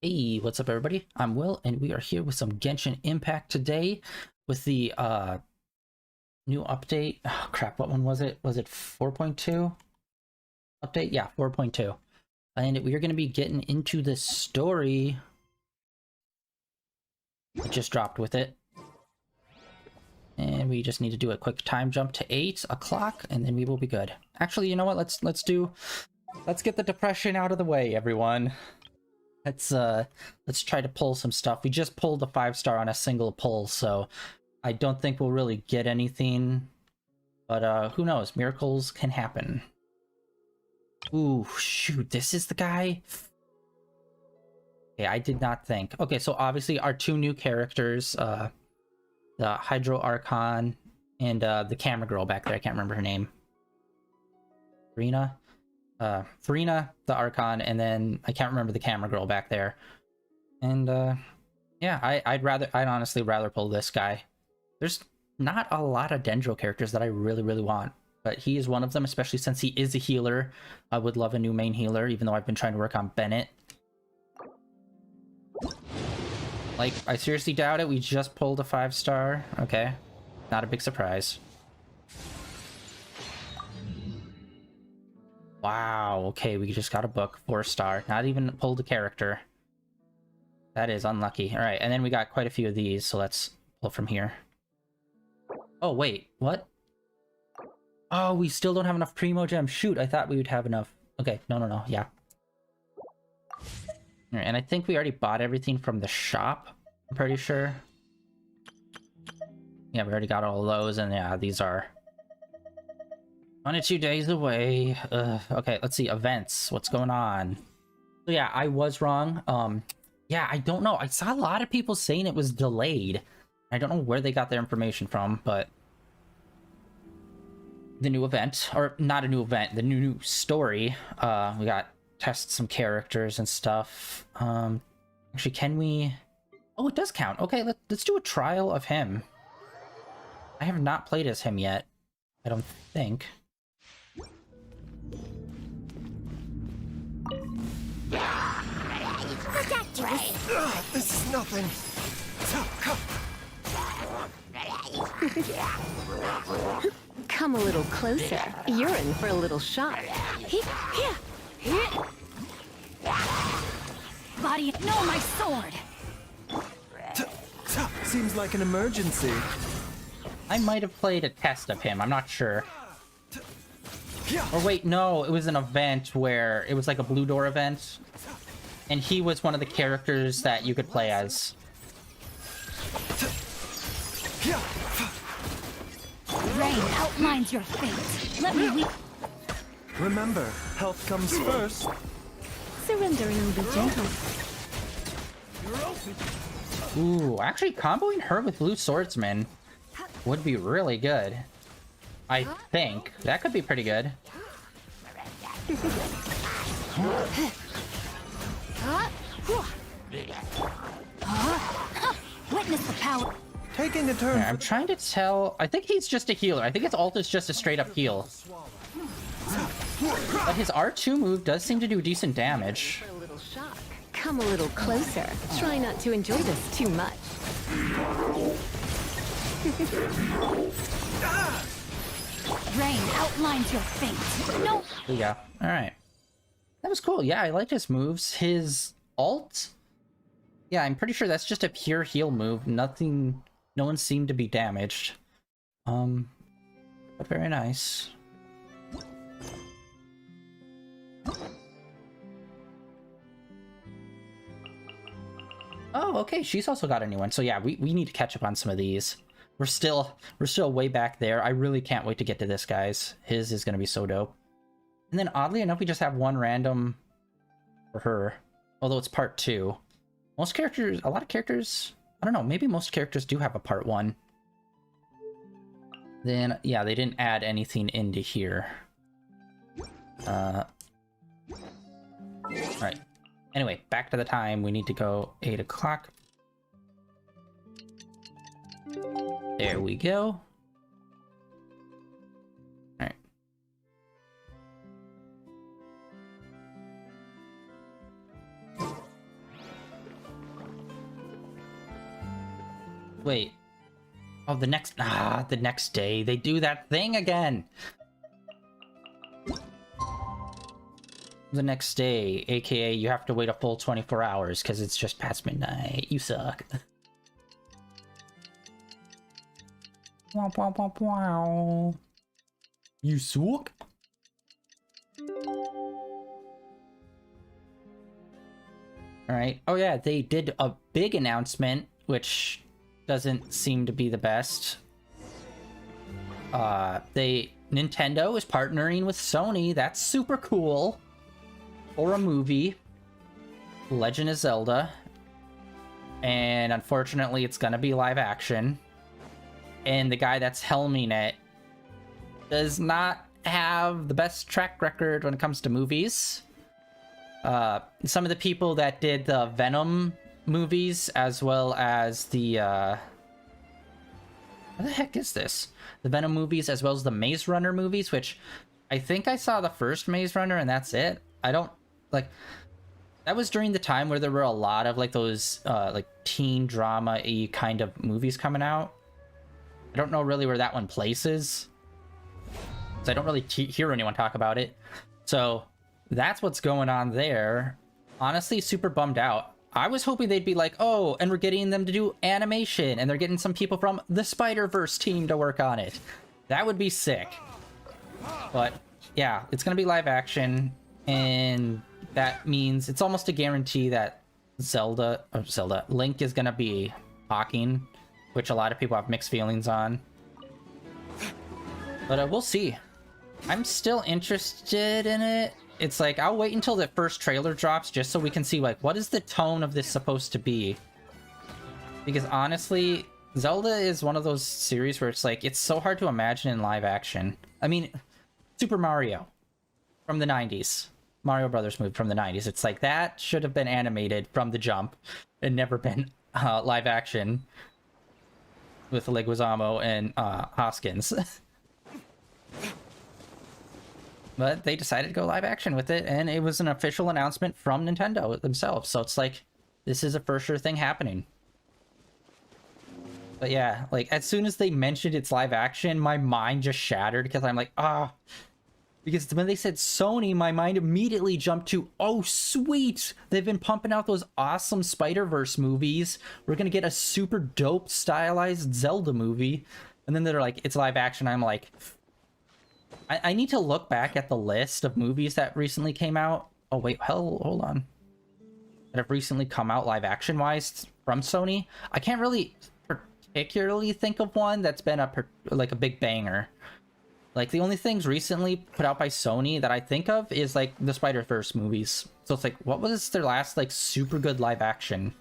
Hey, what's up everybody? I'm Will, and we are here with some Genshin Impact today with the new update. Oh crap, what one was it? Was it 4.2 update? Yeah, 4.2. And we are going to be getting into the story. It just dropped with it. And we just need to do a quick time jump to 8 o'clock, and then we will be good. Actually, you know what? Let's get the depression out of the way, everyone. Let's try to pull some stuff. We just pulled a 5-star on a single pull, so I don't think we'll really get anything. But who knows? Miracles can happen. Ooh, shoot, this is the guy? Okay, I did not think. Okay, so obviously our two new characters, the Hydro Archon and the camera girl back there. I can't remember her name. Farina, the Archon, and then I can't remember the camera girl back there. And yeah, I'd honestly rather pull this guy. There's not a lot of Dendro characters that I really want, but he is one of them, especially since he is a healer. I would love a new main healer, even though I've been trying to work on Bennett. Like, I seriously doubt it. We just pulled a 5-star. Okay, not a big surprise. Wow, okay, we just got a book, 4-star. Not even pulled a character. That is unlucky. Alright, and then we got quite a few of these, so let's pull from here. Oh, wait, what? Oh, we still don't have enough Primo Gems. Shoot, I thought we would have enough. Okay, no, yeah. Alright, and I think we already bought everything from the shop, I'm pretty sure. Yeah, we already got all those, and yeah, these are 1 or 2 days away. Okay, let's see. Events. What's going on? So yeah, I was wrong. Yeah, I don't know. I saw a lot of people saying it was delayed. I don't know where they got their information from, but the new event, or not a new event, the new story. We got test some characters and stuff. Actually, can we? Oh, it does count. Okay, let's do a trial of him. I have not played as him yet. I don't think. This is nothing. Come a little closer. You're in for a little shock. Body, no, my sword. Seems like an emergency. I might have played a test of him. I'm not sure. Or wait, no, it was an event where it was like a blue door event. And he was one of the characters that you could play as. Rain outlines your fate. Let me weep. Remember, health comes first. Surrendering will be gentle. Ooh, actually comboing her with Blue Swordsman would be really good. I think. That could be pretty good. Witness the power. Taking a turn. I'm trying to tell. I think he's just a healer. I think his ult is just a straight up heal. But his R2 move does seem to do decent damage. For a little shock. Come a little closer. Try not to enjoy this too much. Rain outlines your fate. No. Yeah. All right. That was cool. Yeah, I liked his moves. His ult. Yeah, I'm pretty sure that's just a pure heal move. Nothing. No one seemed to be damaged. But very nice. Oh, okay. She's also got a new one. So yeah, we need to catch up on some of these. We're still way back there. I really can't wait to get to this, guys. His is gonna be so dope. And then oddly enough, we just have one random for her. Although it's part 2. Most characters, a lot of characters, I don't know, maybe most characters do have a part 1. Then, yeah, they didn't add anything into here. Alright. Anyway, back to the time. We need to go 8 o'clock. There we go. Alright. Wait. Oh, the next day. They do that thing again. The next day, aka you have to wait a full 24 hours because it's just past midnight. You suck. Wow, wow, wow, wow. You suck. Alright. Oh yeah, they did a big announcement, which doesn't seem to be the best. Nintendo is partnering with Sony. That's super cool. For a movie. Legend of Zelda. And unfortunately, it's gonna be live action. And the guy that's helming it does not have the best track record when it comes to movies. Some of the people that did the Venom movies, as well as the what the heck is this? The Venom movies, as well as the Maze Runner movies, which I think I saw the first Maze Runner and that's it. I don't like. That was during the time where there were a lot of like those like teen drama-y kind of movies coming out. I don't know really where that one places. So I don't really hear anyone talk about it. So that's what's going on there. Honestly, super bummed out. I was hoping they'd be like, oh, and we're getting them to do animation, and they're getting some people from the Spider-Verse team to work on it. That would be sick. But yeah, it's gonna be live action, and that means it's almost a guarantee that Link is gonna be talking, which a lot of people have mixed feelings on. But we'll see. I'm still interested in it. It's like, I'll wait until the first trailer drops just so we can see, like, what is the tone of this supposed to be? Because honestly, Zelda is one of those series where it's like, it's so hard to imagine in live action. I mean, Super Mario from the 90s. Mario Brothers movie from the 90s. It's like, that should have been animated from the jump and never been live action with Leguizamo and Hoskins. But they decided to go live action with it, and it was an official announcement from Nintendo themselves. So it's like, this is a for sure thing happening. But yeah, like, as soon as they mentioned it's live action, my mind just shattered, because I'm like, ah. Because when they said Sony, my mind immediately jumped to, oh, sweet! They've been pumping out those awesome Spider-Verse movies. We're gonna get a super dope, stylized Zelda movie. And then they're like, it's live action. I'm like... I need to look back at the list of movies that recently came out. Oh, wait, hold on. That have recently come out live action-wise from Sony. I can't really particularly think of one that's been a big banger. Like, the only things recently put out by Sony that I think of is, like, the Spider-Verse movies. So it's like, what was their last, like, super good live action?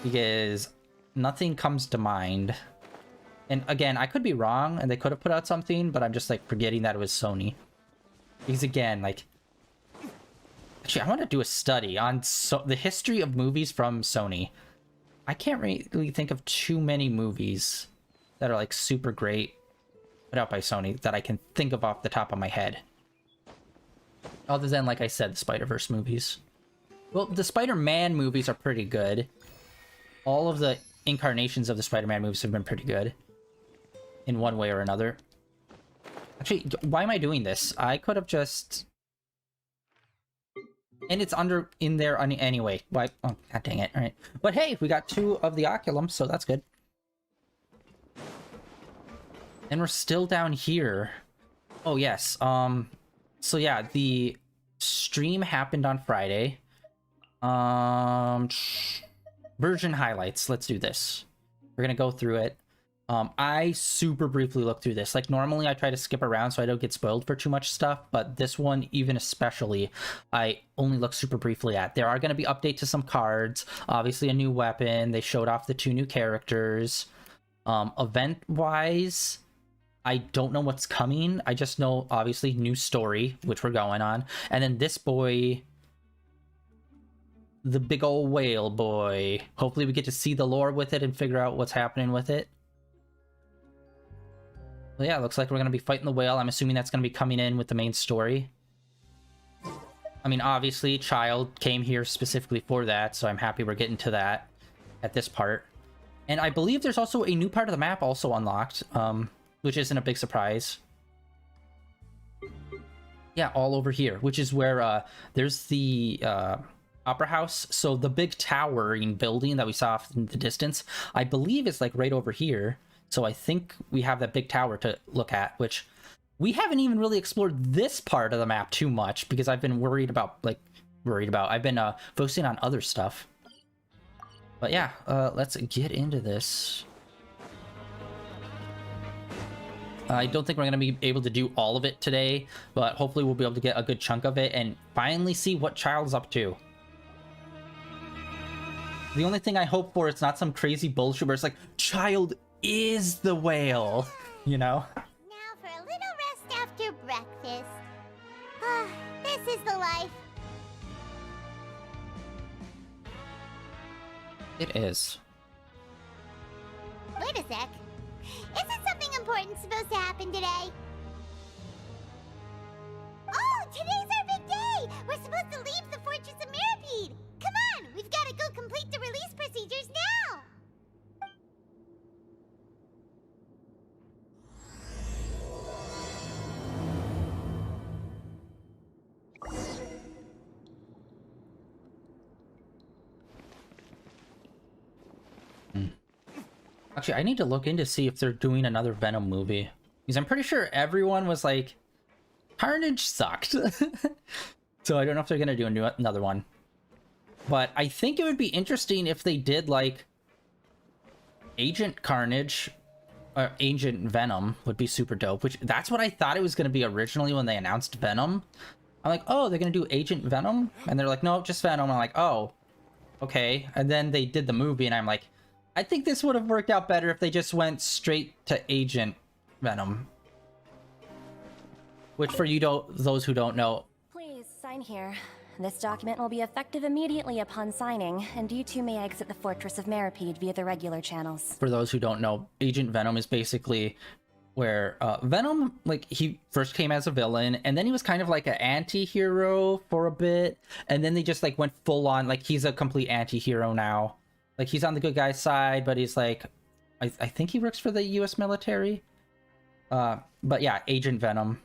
Because nothing comes to mind. And again, I could be wrong, and they could have put out something, but I'm just, like, forgetting that it was Sony. Because again, like... Actually, I want to do a study on the history of movies from Sony. I can't really think of too many movies that are, like, super great put out by Sony that I can think of off the top of my head. Other than, like I said, the Spider-Verse movies. Well, the Spider-Man movies are pretty good. All of the incarnations of the Spider-Man movies have been pretty good. In one way or another. Actually, why am I doing this? I could have just... And it's in there anyway. Why? Oh, god dang it. Alright. But hey, we got 2 of the Oculums, so that's good. And we're still down here. Oh, yes. So yeah, the stream happened on Friday. Version highlights. Let's do this. We're gonna go through it. I super briefly looked through this. Like, normally I try to skip around so I don't get spoiled for too much stuff, but this one, even especially, I only looked super briefly at. There are going to be updates to some cards, obviously a new weapon. They showed off the 2 new characters. Event-wise, I don't know what's coming. I just know, obviously, new story, which we're going on. And then this boy... The big old whale boy. Hopefully we get to see the lore with it and figure out what's happening with it. Well, yeah, looks like we're going to be fighting the whale. I'm assuming that's going to be coming in with the main story. I mean, obviously, Child came here specifically for that, so I'm happy we're getting to that at this part. And I believe there's also a new part of the map also unlocked, which isn't a big surprise. Yeah, all over here, which is where there's the Opera House. So the big towering building that we saw off in the distance, I believe is like right over here. So I think we have that big tower to look at, which we haven't even really explored this part of the map too much because I've been I've been focusing on other stuff. But yeah, let's get into this. I don't think we're going to be able to do all of it today, but hopefully we'll be able to get a good chunk of it and finally see what Child's up to. The only thing I hope for is not some crazy bullshit where it's like, Child is the whale, you know? Now for a little rest after breakfast. Ah, this is the life. It is. Wait a sec. Isn't something important supposed to happen today? Oh, today's our big day! We're supposed to leave the Fortress of Mirapede! Come on, we've got to go complete the release procedures now! Actually, I need to look in to see if they're doing another Venom movie. Because I'm pretty sure everyone was like, Carnage sucked. So I don't know if they're going to do another one. But I think it would be interesting if they did like Agent Carnage or Agent Venom would be super dope. Which that's what I thought it was going to be originally when they announced Venom. I'm like, oh, they're going to do Agent Venom? And they're like, no, just Venom. I'm like, oh, okay. And then they did the movie and I'm like, I think this would have worked out better if they just went straight to Agent Venom. Which for those who don't know... Please, sign here. This document will be effective immediately upon signing, and you two may exit the Fortress of Mirapede via the regular channels. For those who don't know, Agent Venom is basically where Venom, like, he first came as a villain, and then he was kind of like an anti-hero for a bit, and then they just, like, went full on, like, he's a complete anti-hero now. Like, he's on the good guy's side, but he's like... I think he works for the US military? But yeah, Agent Venom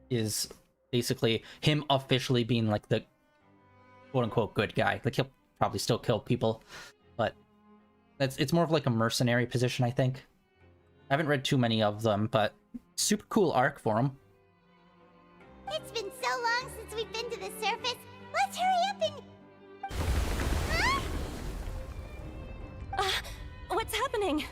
is basically him officially being, like, the quote-unquote good guy. Like, he'll probably still kill people, but it's more of, like, a mercenary position, I think. I haven't read too many of them, but super cool arc for him. It's been so long since we've been to the surface. Let's hurry up and... Huh? What's happening?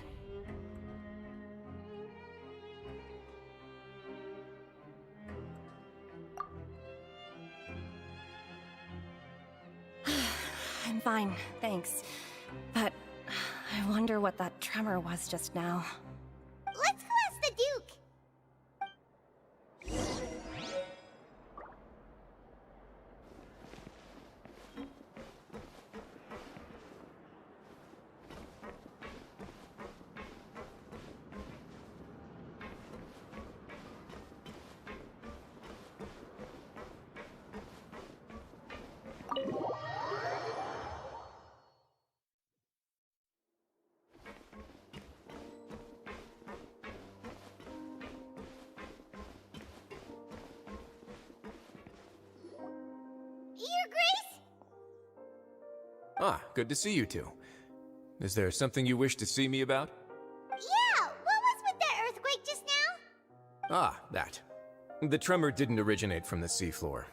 I'm fine, thanks. But I wonder what that tremor was just now. Let's go ask the Duke. Your Grace? Ah, good to see you two. Is there something you wish to see me about? Yeah, what was with that earthquake just now? Ah, that. The tremor didn't originate from the seafloor.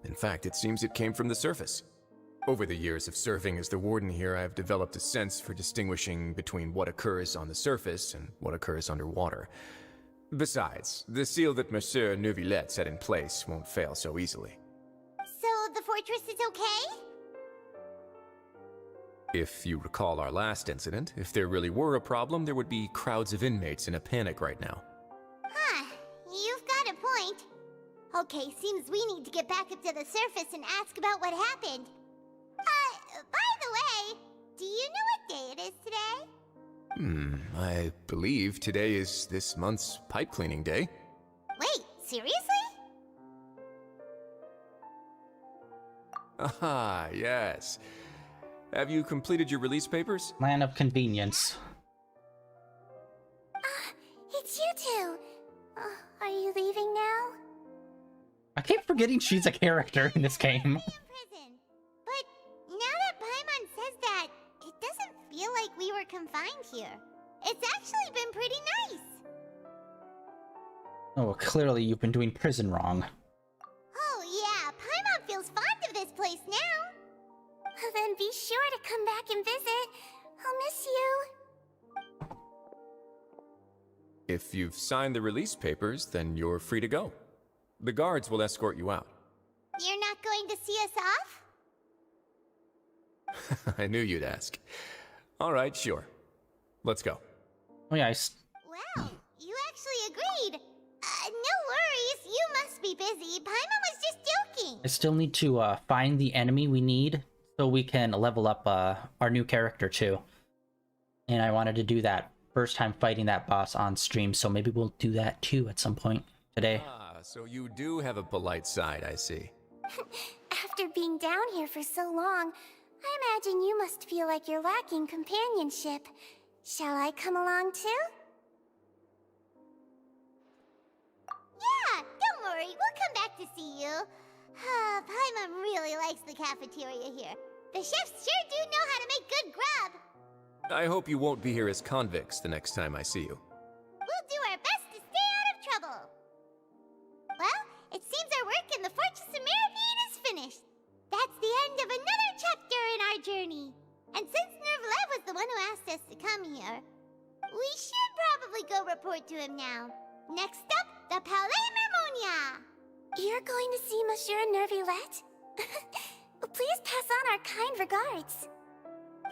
In fact, it seems it came from the surface. Over the years of serving as the warden here, I have developed a sense for distinguishing between what occurs on the surface and what occurs underwater. Besides, the seal that Monsieur Neuvillette set in place won't fail so easily. So the fortress is okay? If you recall our last incident, if there really were a problem, there would be crowds of inmates in a panic right now. Huh, you've got a point. Okay, seems we need to get back up to the surface and ask about what happened. By the way, do you know what day it is today? I believe today is this month's pipe cleaning day. Wait, seriously? Ah, yes. Have you completed your release papers? Land of convenience. It's you two. Are you leaving now? I keep forgetting she's a character in this game. In prison. But now that Paimon says that, it doesn't feel like we were confined here. It's actually been pretty nice. Oh, clearly you've been doing prison wrong. Oh yeah, Paimon feels fond of this place now. Then be sure to come back and visit. I'll miss you. If you've signed the release papers, then you're free to go. The guards will escort you out. You're not going to see us off? I knew you'd ask. All right, sure. Let's go. Oh yeah, Wow, you actually agreed. No worries, you must be busy. Paimon was just joking. I still need to find the enemy we need so we can level up our new character too. And I wanted to do that first time fighting that boss on stream, so maybe we'll do that too at some point today. Ah, so you do have a polite side, I see. After being down here for so long, I imagine you must feel like you're lacking companionship. Shall I come along too? Yeah, don't worry, we'll come back to see you. Paimon really likes the cafeteria here. The chefs sure do know how to make good grub. I hope you won't be here as convicts the next time I see you. We'll do our best to stay out of trouble. Well, it seems our work in the Fortress of Meripede is finished. That's the end of another chapter in our journey. And since Nervlev was the one who asked us to come here, we should probably go report to him now. Next up, the Palais Mermonia. You're going to see Monsieur Nervlet? Please pass on our kind regards.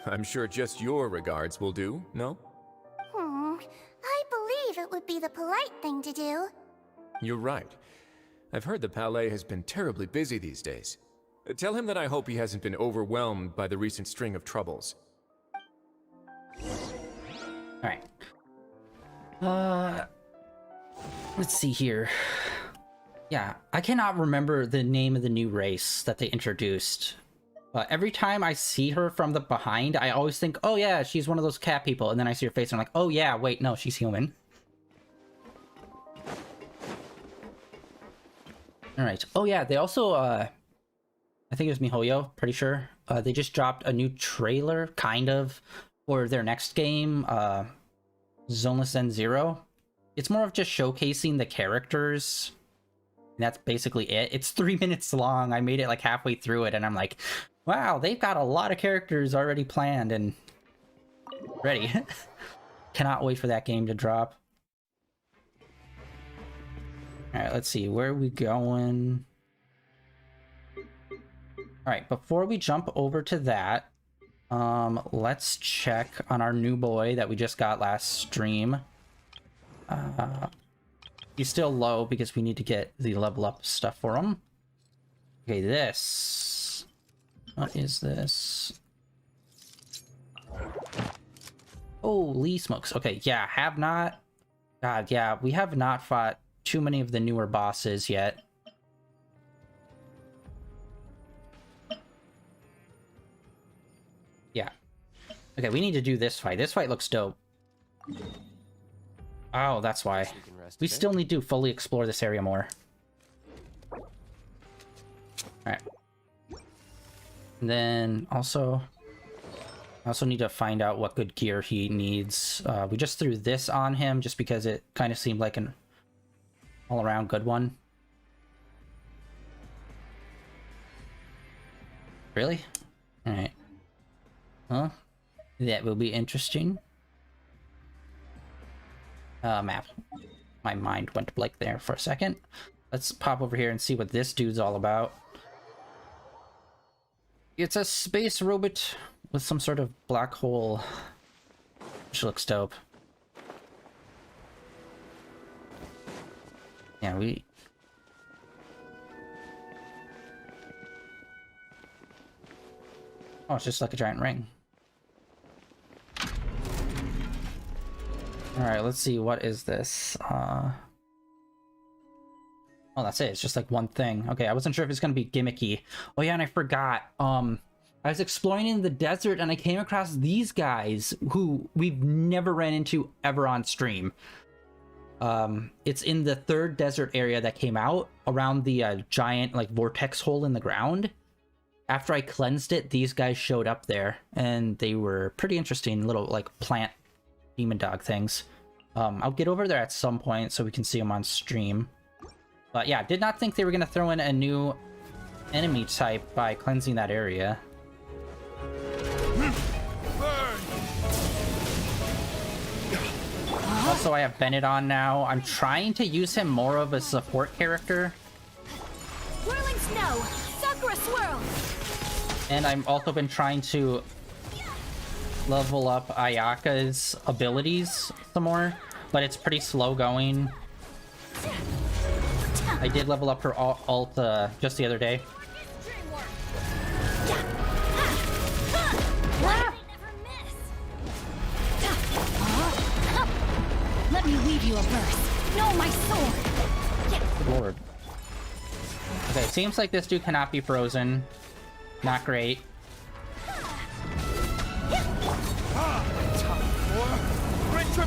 I'm sure just your regards will do, no? I believe it would be the polite thing to do. You're right. I've heard the Palais has been terribly busy these days. Tell him that I hope he hasn't been overwhelmed by the recent string of troubles. Alright. Let's see here. Yeah, I cannot remember the name of the new race that they introduced. Every time I see her from the behind, I always think, oh yeah, she's one of those cat people. And then I see her face and I'm like, oh yeah, wait, no, she's human. Alright. Oh yeah, they also, I think it was MiHoYo, pretty sure. They just dropped a new trailer, kind of, for their next game, Zoneless End Zero. It's more of just showcasing the characters. And that's basically it. It's 3 minutes long. I made it like halfway through it and I'm like, wow, they've got a lot of characters already planned and ready. Cannot wait for that game to drop. Alright, let's see. Where are we going? Alright, before we jump over to that, let's check on our new boy that we just got last stream. He's still low because we need to get the level up stuff for him. Okay, this. What is this? Holy smokes. Okay, yeah, have not... God, yeah, we have not fought too many of the newer bosses yet. Yeah. Okay, we need to do this fight. This fight looks dope. Oh, that's why. We still need to fully explore this area more. Alright. And then also... I also need to find out what good gear he needs. We just threw this on him just because it kind of seemed like an all-around good one. Really? Alright. Huh? That will be interesting. Map. My mind went blank there for a second. Let's pop over here and see what this dude's all about. It's a space robot with some sort of black hole, which looks dope. Yeah, we... Oh, it's just like a giant ring. Alright, let's see, what is this? Oh, that's it, it's just like one thing. Okay, I wasn't sure if it's gonna be gimmicky. Oh yeah, and I forgot, I was exploring in the desert and I came across these guys who we've never ran into ever on stream. It's in the third desert area that came out around the giant like vortex hole in the ground. After I cleansed it, these guys showed up there and they were pretty interesting little like plant demon dog things. I'll get over there at some point so we can see them on stream. But yeah, did not think they were going to throw in a new enemy type by cleansing that area. Also, I have Bennett on now. I'm trying to use him more of a support character. Whirling snow, Sakura swirl. And I've also been trying to level up Ayaka's abilities some more, but it's pretty slow going. I did level up her ult just the other day. Let me weave you a verse. No, my sword. Good lord. Okay, seems like this dude cannot be frozen. Not great.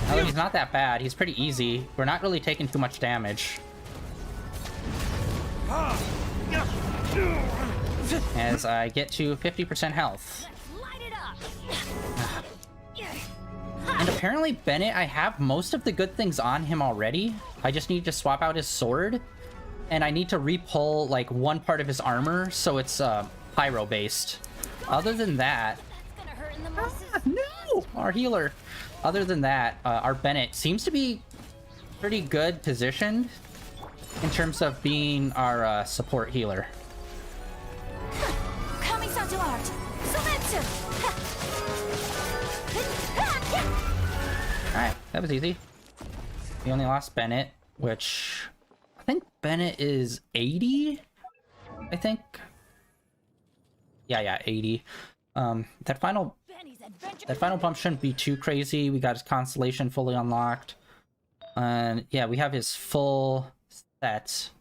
Oh, he's not that bad. He's pretty easy. We're not really taking too much damage. As I get to 50% health. Light it up. And apparently Bennett, I have most of the good things on him already. I just need to swap out his sword. And I need to repull like one part of his armor, so it's pyro based. Other than that... no! Our healer. Other than that, our Bennett seems to be pretty good positioned in terms of being our support healer. Kamisato art. Smet. Alright, that was easy. We only lost Bennett, which... I think Bennett is 80? I think? Yeah, 80. That final bump shouldn't be too crazy. We got his constellation fully unlocked. And yeah, we have his full set.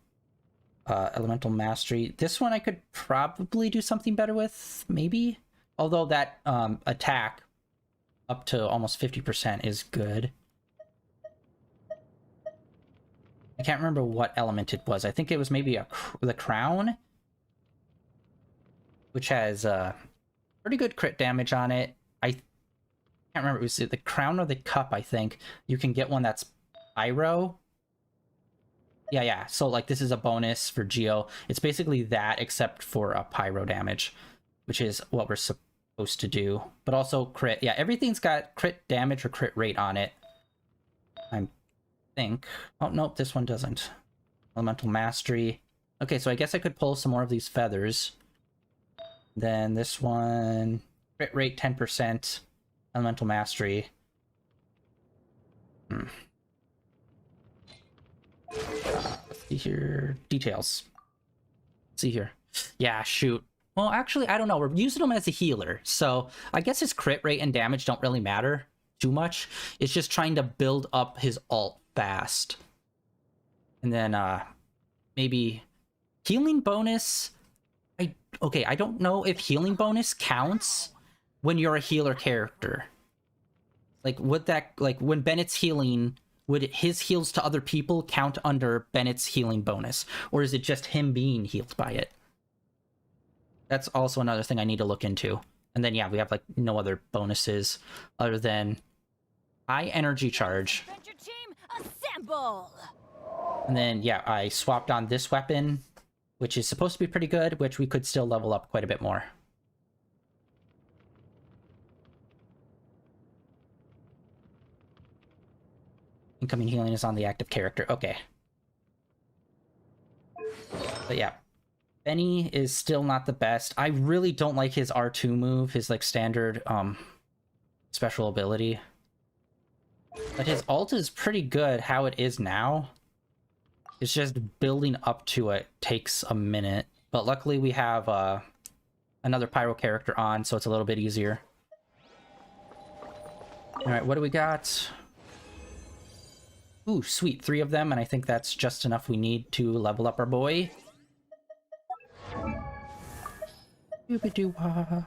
Elemental mastery. This one I could probably do something better with, maybe? Although that attack up to almost 50% is good. I can't remember what element it was. I think it was maybe the crown, which has pretty good crit damage on it. I can't remember. It was the crown or the cup, I think. You can get one that's pyro. Yeah. So like this is a bonus for Geo. It's basically that except for a pyro damage, which is what we're supposed to do. But also crit. Yeah, everything's got crit damage or crit rate on it. I think. Oh, nope, this one doesn't. Elemental mastery. Okay, so I guess I could pull some more of these feathers. Then this one, crit rate 10%, elemental mastery. Let's see here. Details. Let's see here. Yeah, shoot. Well, actually, I don't know. We're using him as a healer, so I guess his crit rate and damage don't really matter too much. It's just trying to build up his ult fast. And then maybe healing bonus. I don't know if healing bonus counts when you're a healer character. Like, would that, like, when Bennett's healing, would his heals to other people count under Bennett's healing bonus? Or is it just him being healed by it? That's also another thing I need to look into. And then, yeah, we have, like, no other bonuses other than high energy charge. Adventure team, assemble. And then, yeah, I swapped on this weapon, which is supposed to be pretty good, which we could still level up quite a bit more. Incoming healing is on the active character. Okay. But yeah, Benny is still not the best. I really don't like his R2 move, his like standard special ability. But his ult is pretty good how it is now. It's just building up to it takes a minute. But luckily we have another pyro character on, so it's a little bit easier. Alright, what do we got? Ooh, sweet. 3 of them, and I think that's just enough we need to level up our boy. Doobie-doo-wah.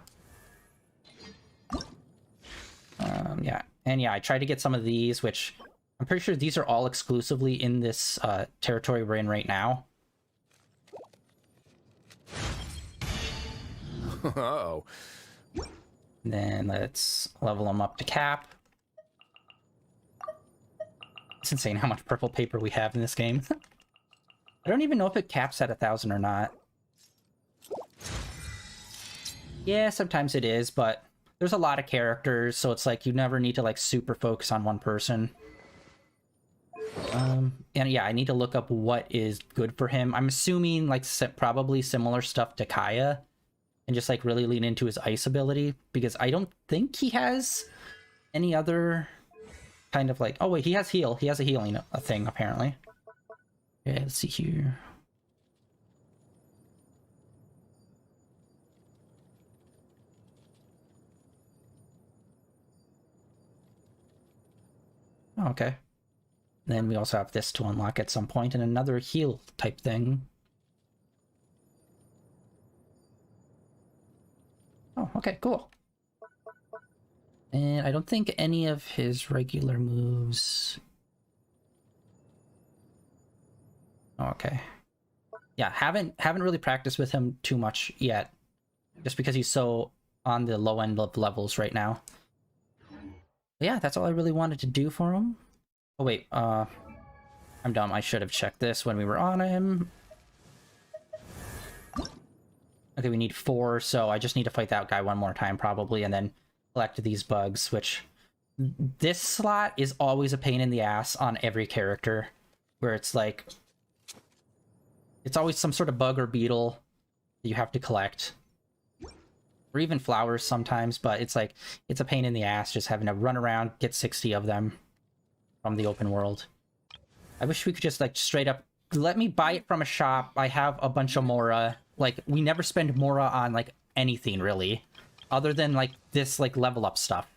And yeah, I tried to get some of these, which I'm pretty sure these are all exclusively in this territory we're in right now. Oh. And then let's level them up to cap. It's insane how much purple paper we have in this game. I don't even know if it caps at 1,000 or not. Yeah, sometimes it is, but there's a lot of characters, so it's like you never need to like super focus on one person. And yeah, I need to look up what is good for him. I'm assuming like probably similar stuff to Kaya, and just like really lean into his ice ability, because I don't think he has any other kind of like... Oh wait, he has heal. He has a healing thing apparently. Okay, let's see here. Oh, okay. Then we also have this to unlock at some point, and another heal type thing. Oh, okay, cool. And I don't think any of his regular moves... Oh, okay. Yeah, haven't really practiced with him too much yet, just because he's so on the low end of levels right now. But yeah, that's all I really wanted to do for him. Oh wait, I'm dumb. I should have checked this when we were on him. Okay, we need 4, so I just need to fight that guy one more time probably, and then collect these bugs, which... This slot is always a pain in the ass on every character, where it's like... It's always some sort of bug or beetle that you have to collect. Or even flowers sometimes, but it's like, it's a pain in the ass just having to run around, get 60 of them from the open world. I wish we could just like straight up, let me buy it from a shop. I have a bunch of Mora. Like, we never spend Mora on like anything really, other than like this like level up stuff.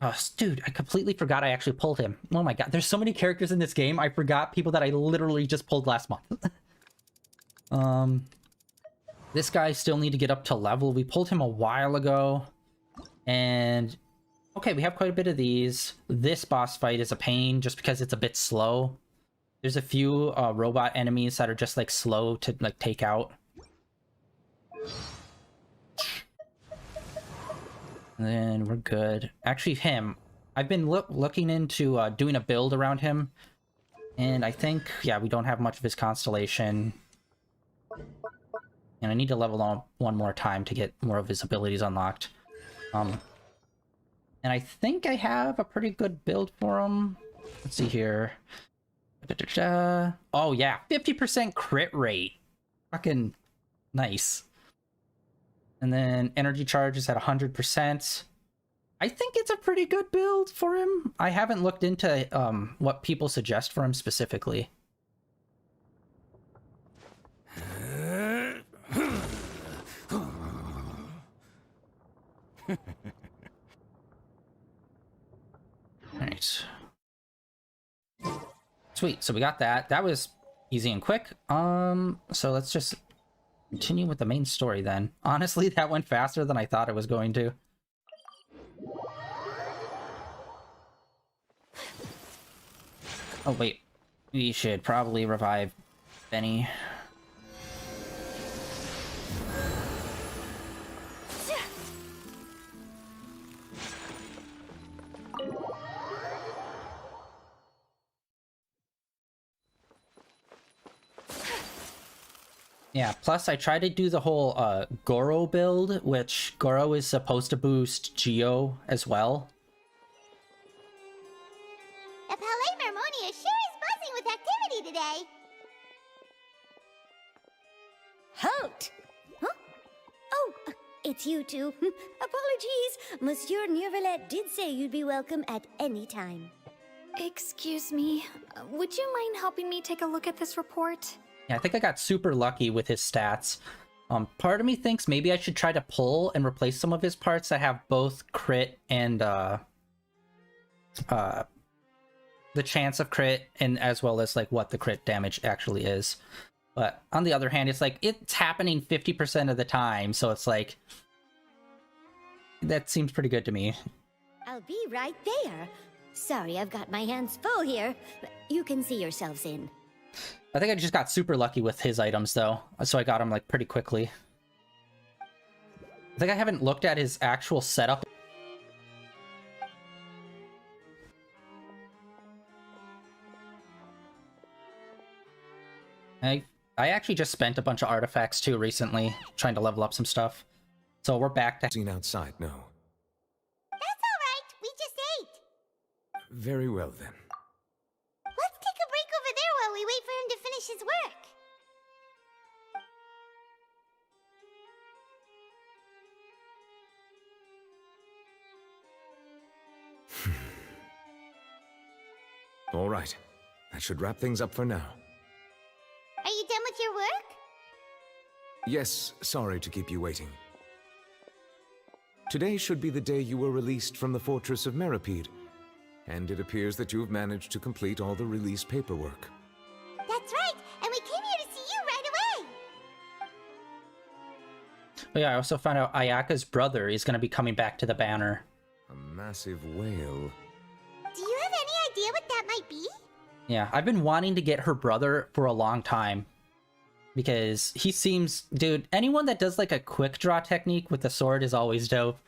Oh, dude, I completely forgot I actually pulled him. Oh my god, there's so many characters in this game, I forgot people that I literally just pulled last month. This guy still need to get up to level. We pulled him a while ago. And... Okay, we have quite a bit of these. This boss fight is a pain just because it's a bit slow. There's a few robot enemies that are just like slow to like take out. And then we're good. Actually, him. I've been looking into doing a build around him. And I think, yeah, we don't have much of his constellation. And I need to level up one more time to get more of his abilities unlocked. And I think I have a pretty good build for him. Let's see here. Oh yeah, 50% crit rate. Fucking nice. And then energy charge is at 100%. I think it's a pretty good build for him. I haven't looked into what people suggest for him specifically. Alright. Sweet, so we got that. That was easy and quick. So let's just continue with the main story then. Honestly, that went faster than I thought it was going to. Oh wait, we should probably revive Benny. Yeah, plus I tried to do the whole Goro build, which Goro is supposed to boost Geo as well. The Palais Mermonia sure is buzzing with activity today. Halt! Huh? Oh, it's you two. Apologies. Monsieur Neuvillette did say you'd be welcome at any time. Excuse me. Would you mind helping me take a look at this report? Yeah, I think I got super lucky with his stats. Part of me thinks maybe I should try to pull and replace some of his parts that have both crit and the chance of crit, and as well as like what the crit damage actually is. But on the other hand, it's like it's happening 50% of the time, so it's like that seems pretty good to me. I'll be right there. Sorry, I've got my hands full here. But you can see yourselves in. I think I just got super lucky with his items, though. So I got them, like, pretty quickly. I think I haven't looked at his actual setup. I actually just spent a bunch of artifacts, too, recently, trying to level up some stuff. So we're back to... Seen outside, no. That's alright, we just ate. Very well, then. Let's take a break over there while we wait for him to finish his work. All right. That should wrap things up for now. Are you done with your work? Yes, sorry to keep you waiting. Today should be the day you were released from the Fortress of Meripede, and it appears that you've managed to complete all the release paperwork. That's right, and we came here to see you right away. But yeah, I also found out Ayaka's brother is going to be coming back to the banner. A massive whale. Do you have any idea what that might be? Yeah, I've been wanting to get her brother for a long time. Because he seems... Dude, anyone that does like a quick draw technique with the sword is always dope.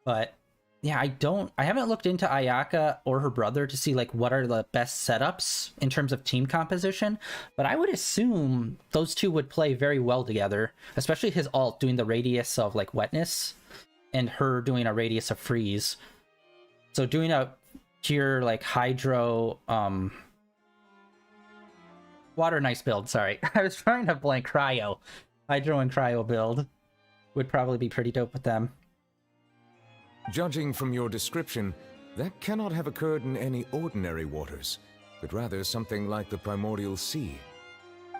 But yeah, I haven't looked into Ayaka or her brother to see like what are the best setups in terms of team composition. But I would assume those two would play very well together. Especially his ult doing the radius of like wetness. And her doing a radius of freeze. So doing a pure like hydro... water and ice build, sorry. I was trying to blank cryo. Hydro and cryo build would probably be pretty dope with them. Judging from your description, that cannot have occurred in any ordinary waters, but rather something like the primordial sea.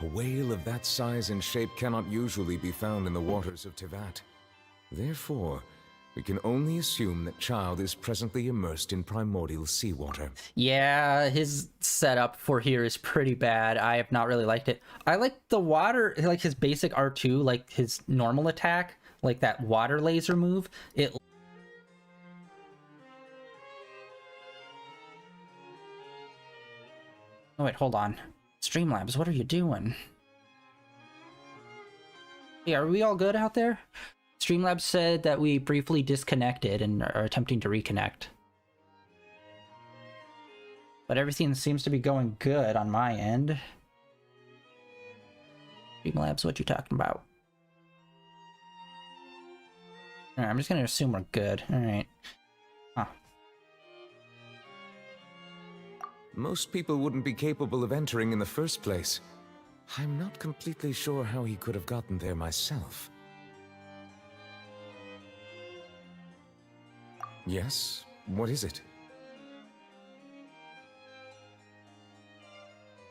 A whale of that size and shape cannot usually be found in the waters of Tevat. Therefore, we can only assume that Child is presently immersed in primordial seawater. Yeah, his setup for here is pretty bad. I have not really liked it. I like the water, like his basic R2, like his normal attack, like that water laser move. It... Oh wait, hold on. Streamlabs, what are you doing? Hey, are we all good out there? Streamlabs said that we briefly disconnected and are attempting to reconnect. But everything seems to be going good on my end. Streamlabs, what you talking about? Alright, I'm just gonna assume we're good. Alright. Huh. Most people wouldn't be capable of entering in the first place. I'm not completely sure how he could have gotten there myself. Yes? What is it?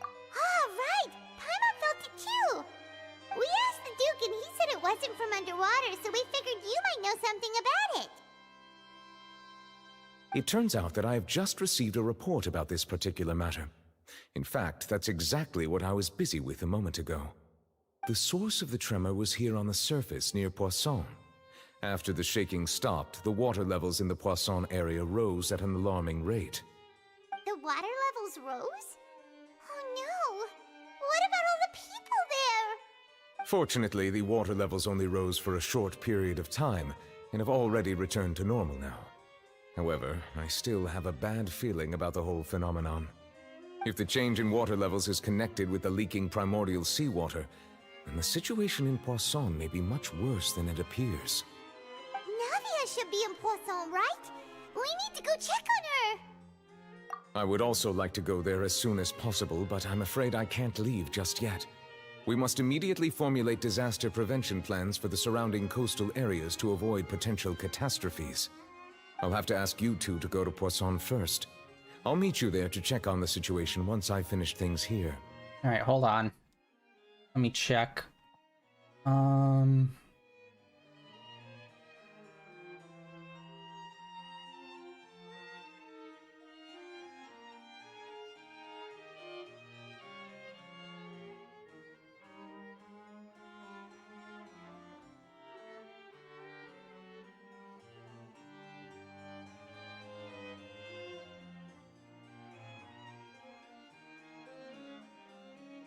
Ah, right! Paimon felt it too! We asked the Duke and he said it wasn't from underwater, so we figured you might know something about it. It turns out that I have just received a report about this particular matter. In fact, that's exactly what I was busy with a moment ago. The source of the tremor was here on the surface near Poisson. After the shaking stopped, the water levels in the Poisson area rose at an alarming rate. The water levels rose? Oh no! What about all the people there? Fortunately, the water levels only rose for a short period of time, and have already returned to normal now. However, I still have a bad feeling about the whole phenomenon. If the change in water levels is connected with the leaking primordial seawater, then the situation in Poisson may be much worse than it appears. Navia should be in Poisson, right? We need to go check on her! I would also like to go there as soon as possible, but I'm afraid I can't leave just yet. We must immediately formulate disaster prevention plans for the surrounding coastal areas to avoid potential catastrophes. I'll have to ask you two to go to Poisson first. I'll meet you there to check on the situation once I finish things here. Alright, hold on. Let me check.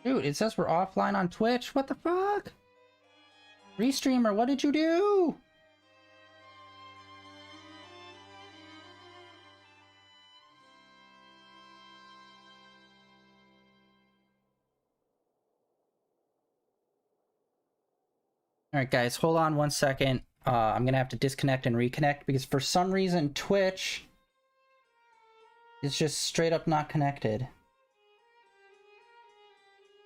Dude, it says we're offline on Twitch. What the fuck? Restreamer, what did you do? Alright guys, hold on one second. I'm gonna have to disconnect and reconnect because for some reason Twitch is just straight up not connected.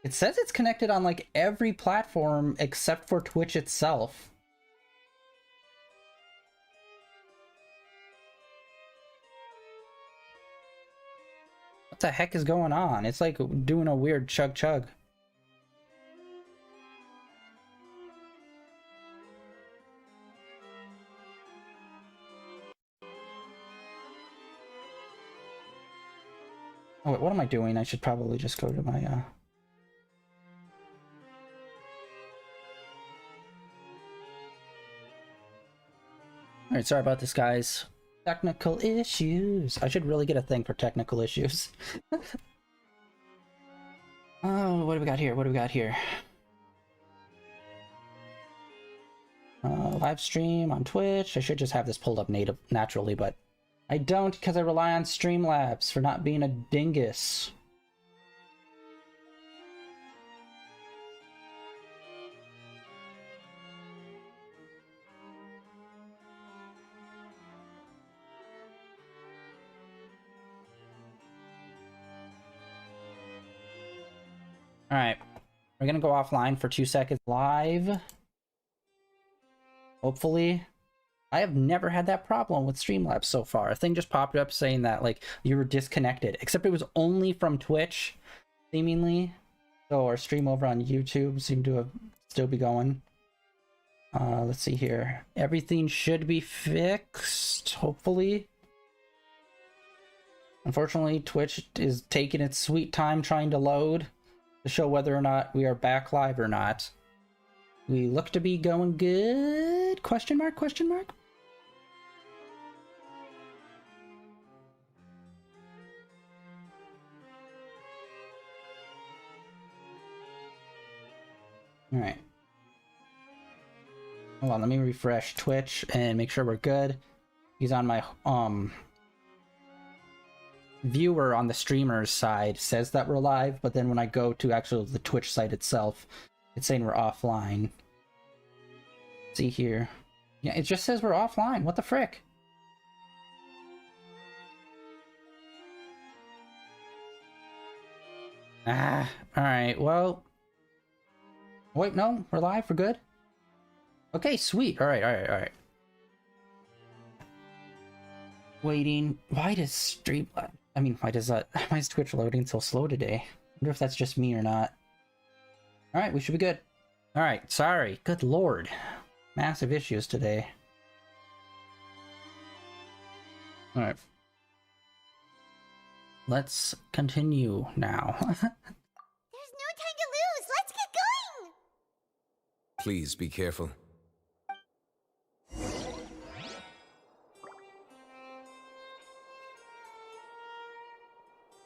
It says it's connected on like every platform except for Twitch itself. What the heck is going on? It's like doing a weird chug chug. Oh, wait, what am I doing? I should probably just go to my, Alright, sorry about this, guys. Technical issues. I should really get a thing for technical issues. Oh, what do we got here? What do we got here? Live stream on Twitch. I should just have this pulled up naturally, but I don't because I rely on Streamlabs for not being a dingus. Alright, we're gonna go offline for 2 seconds live. Hopefully. I have never had that problem with Streamlabs so far. A thing just popped up saying that, like, you were disconnected. Except it was only from Twitch, seemingly. So our stream over on YouTube seemed to have still be going. Let's see here. Everything should be fixed, hopefully. Unfortunately, Twitch is taking its sweet time trying to load to show whether or not we are back live or not. We look to be going good? Question mark, question mark? Alright. Hold on, let me refresh Twitch and make sure we're good. He's on my viewer on the streamer's side says that we're live, but then when I go to actually the Twitch site itself, it's saying we're offline. Let's see here. Yeah, it just says we're offline. What the frick? Ah, alright, well. Wait, no, we're live, we're good? Okay, sweet. Alright, alright, alright. Waiting. Why does Streamlabs... I mean, why is Twitch loading so slow today? I wonder if that's just me or not. Alright, we should be good. Alright, sorry. Good lord. Massive issues today. Alright. Let's continue now. There's no time to lose. Let's get going. Please be careful.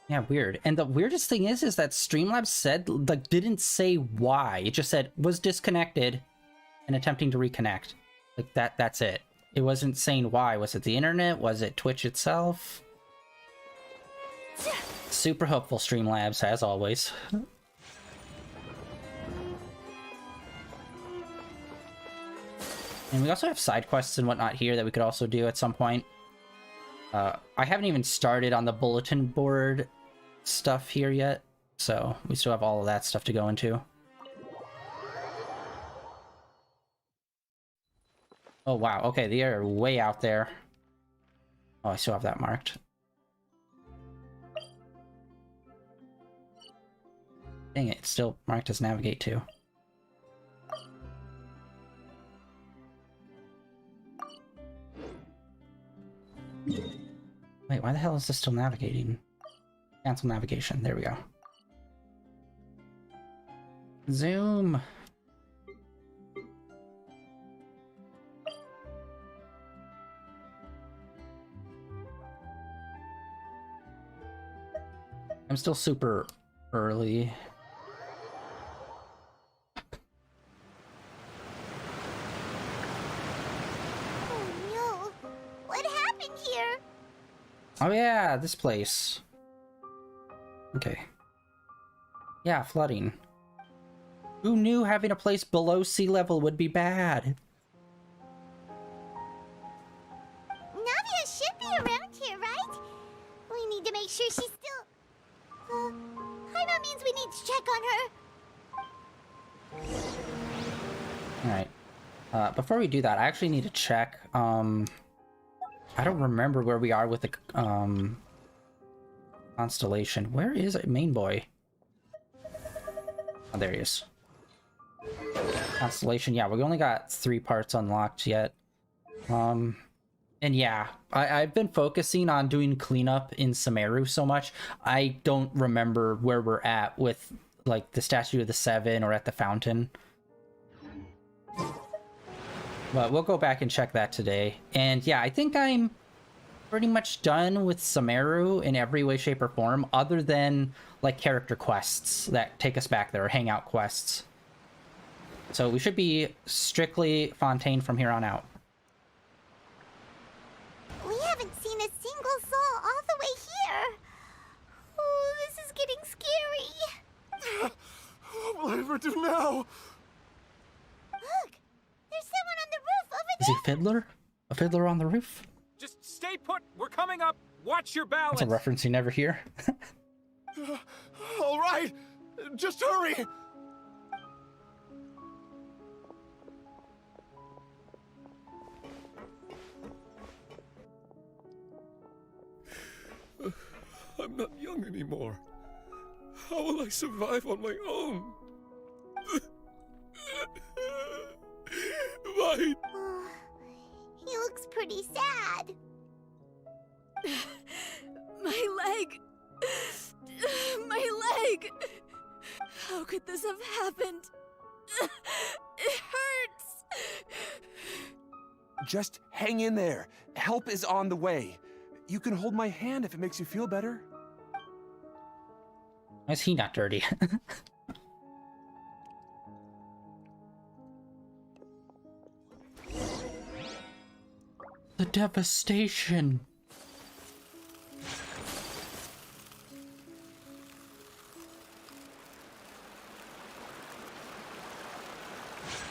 Yeah, weird. And the weirdest thing is that Streamlabs said, like, didn't say why. It just said, was disconnected and attempting to reconnect. Like, that's it. It wasn't saying why. Was it the internet? Was it Twitch itself? Super helpful, Streamlabs, as always. And we also have side quests and whatnot here that we could also do at some point. I haven't even started on the bulletin board stuff here yet, so we still have all of that stuff to go into. Oh wow, okay, they are way out there. Oh, I still have that marked. Dang it, it's still marked as navigate to. Wait, why the hell is this still navigating? Cancel navigation. There we go. Zoom. I'm still super early. Oh yeah, this place. Okay. Yeah, flooding. Who knew having a place below sea level would be bad? Navia should be around here, right? We need to make sure she's still... Paimon means we need to check on her. Alright. Before we do that, I actually need to check. I don't remember where we are with the constellation. Where is it, main boy? Oh, there he is. Constellation, yeah, we only got 3 parts unlocked yet. And yeah, I've been focusing on doing cleanup in Sumeru so much, I don't remember where we're at with, like, the Statue of the Seven or at the fountain. But we'll go back and check that today. And yeah, I think I'm pretty much done with Sumeru in every way, shape, or form, other than, like, character quests that take us back there, or hangout quests. So we should be strictly Fontaine from here on out. We haven't seen a single soul all the way here. Oh, this is getting scary. What will I ever do now? Look, there's someone on the roof over Is he a fiddler? A fiddler on the roof? Just stay put. We're coming up. Watch your balance. That's a reference you never hear. All right, just hurry. I'm not young anymore. How will I survive on my own? Why? He looks pretty sad. My leg! My leg! How could this have happened? It hurts! Just hang in there. Help is on the way. You can hold my hand if it makes you feel better. Why is he not dirty? The devastation.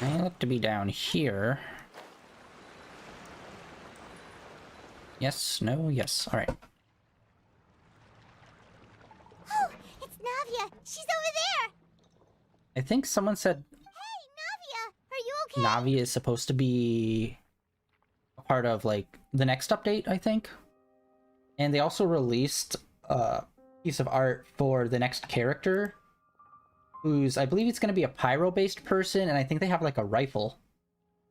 I look to be down here. Yes, no, yes. Alright. Oh, it's Navia. She's over there. I think someone said Hey, Navia. Are you okay? Navi is supposed to be a part of, like, the next update, I think. And they also released a piece of art for the next character, who's, I believe it's going to be a pyro-based person, and I think they have, like, a rifle.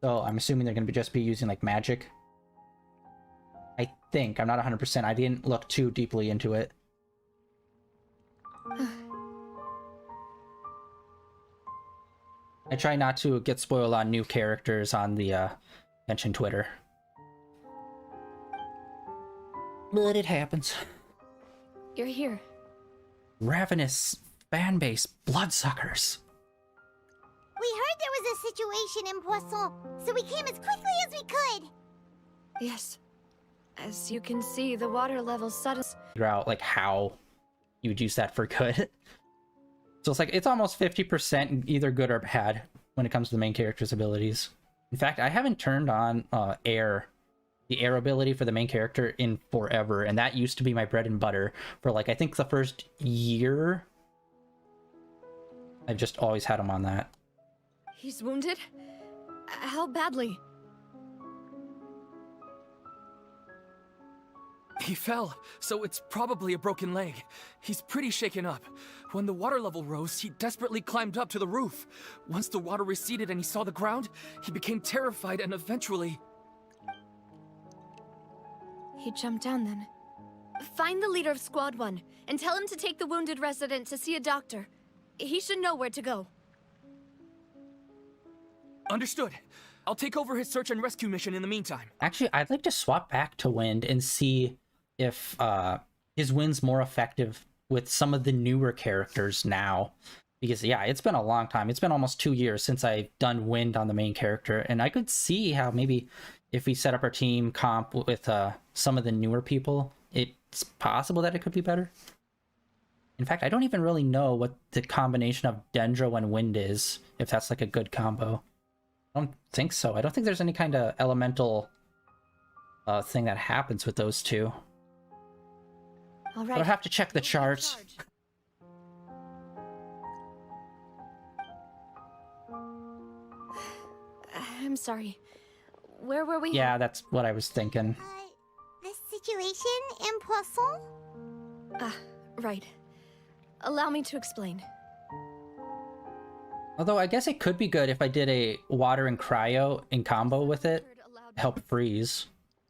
So I'm assuming they're going to just be using, like, magic. I think. I'm not 100%. I didn't look too deeply into it. I try not to get spoiled on new characters on the Genshin Twitter. But it happens. You're here. Ravenous fanbase bloodsuckers. We heard there was a situation in Poisson, so we came as quickly as we could. Yes. As you can see, the water level suddenly... Figure out, like, how you would use that for good. So it's like, it's almost 50% either good or bad when it comes to the main character's abilities. In fact, I haven't turned on the air ability for the main character in forever, and that used to be my bread and butter for, like, I think the first year. I've just always had him on that. He's wounded? How badly? He fell, so it's probably a broken leg. He's pretty shaken up. When the water level rose, he desperately climbed up to the roof. Once the water receded and he saw the ground, he became terrified and eventually... He jumped down then. Find the leader of Squad 1 and tell him to take the wounded resident to see a doctor. He should know where to go. Understood. I'll take over his search and rescue mission in the meantime. Actually, I'd like to swap back to Wind and see if his Wind's more effective with some of the newer characters now. Because, yeah, it's been a long time. It's been almost 2 years since I've done Wind on the main character. And I could see how maybe if we set up our team comp with some of the newer people, it's possible that it could be better. In fact, I don't even really know what the combination of Dendro and Wind is, if that's like a good combo. I don't think so. I don't think there's any kind of elemental thing that happens with those two. All right. I'll have to check the charts. I'm sorry. Where were we? Yeah, that's what I was thinking. The situation in Poisson? Ah, right. Allow me to explain. Although I guess it could be good if I did a water and cryo in combo with it. Help freeze.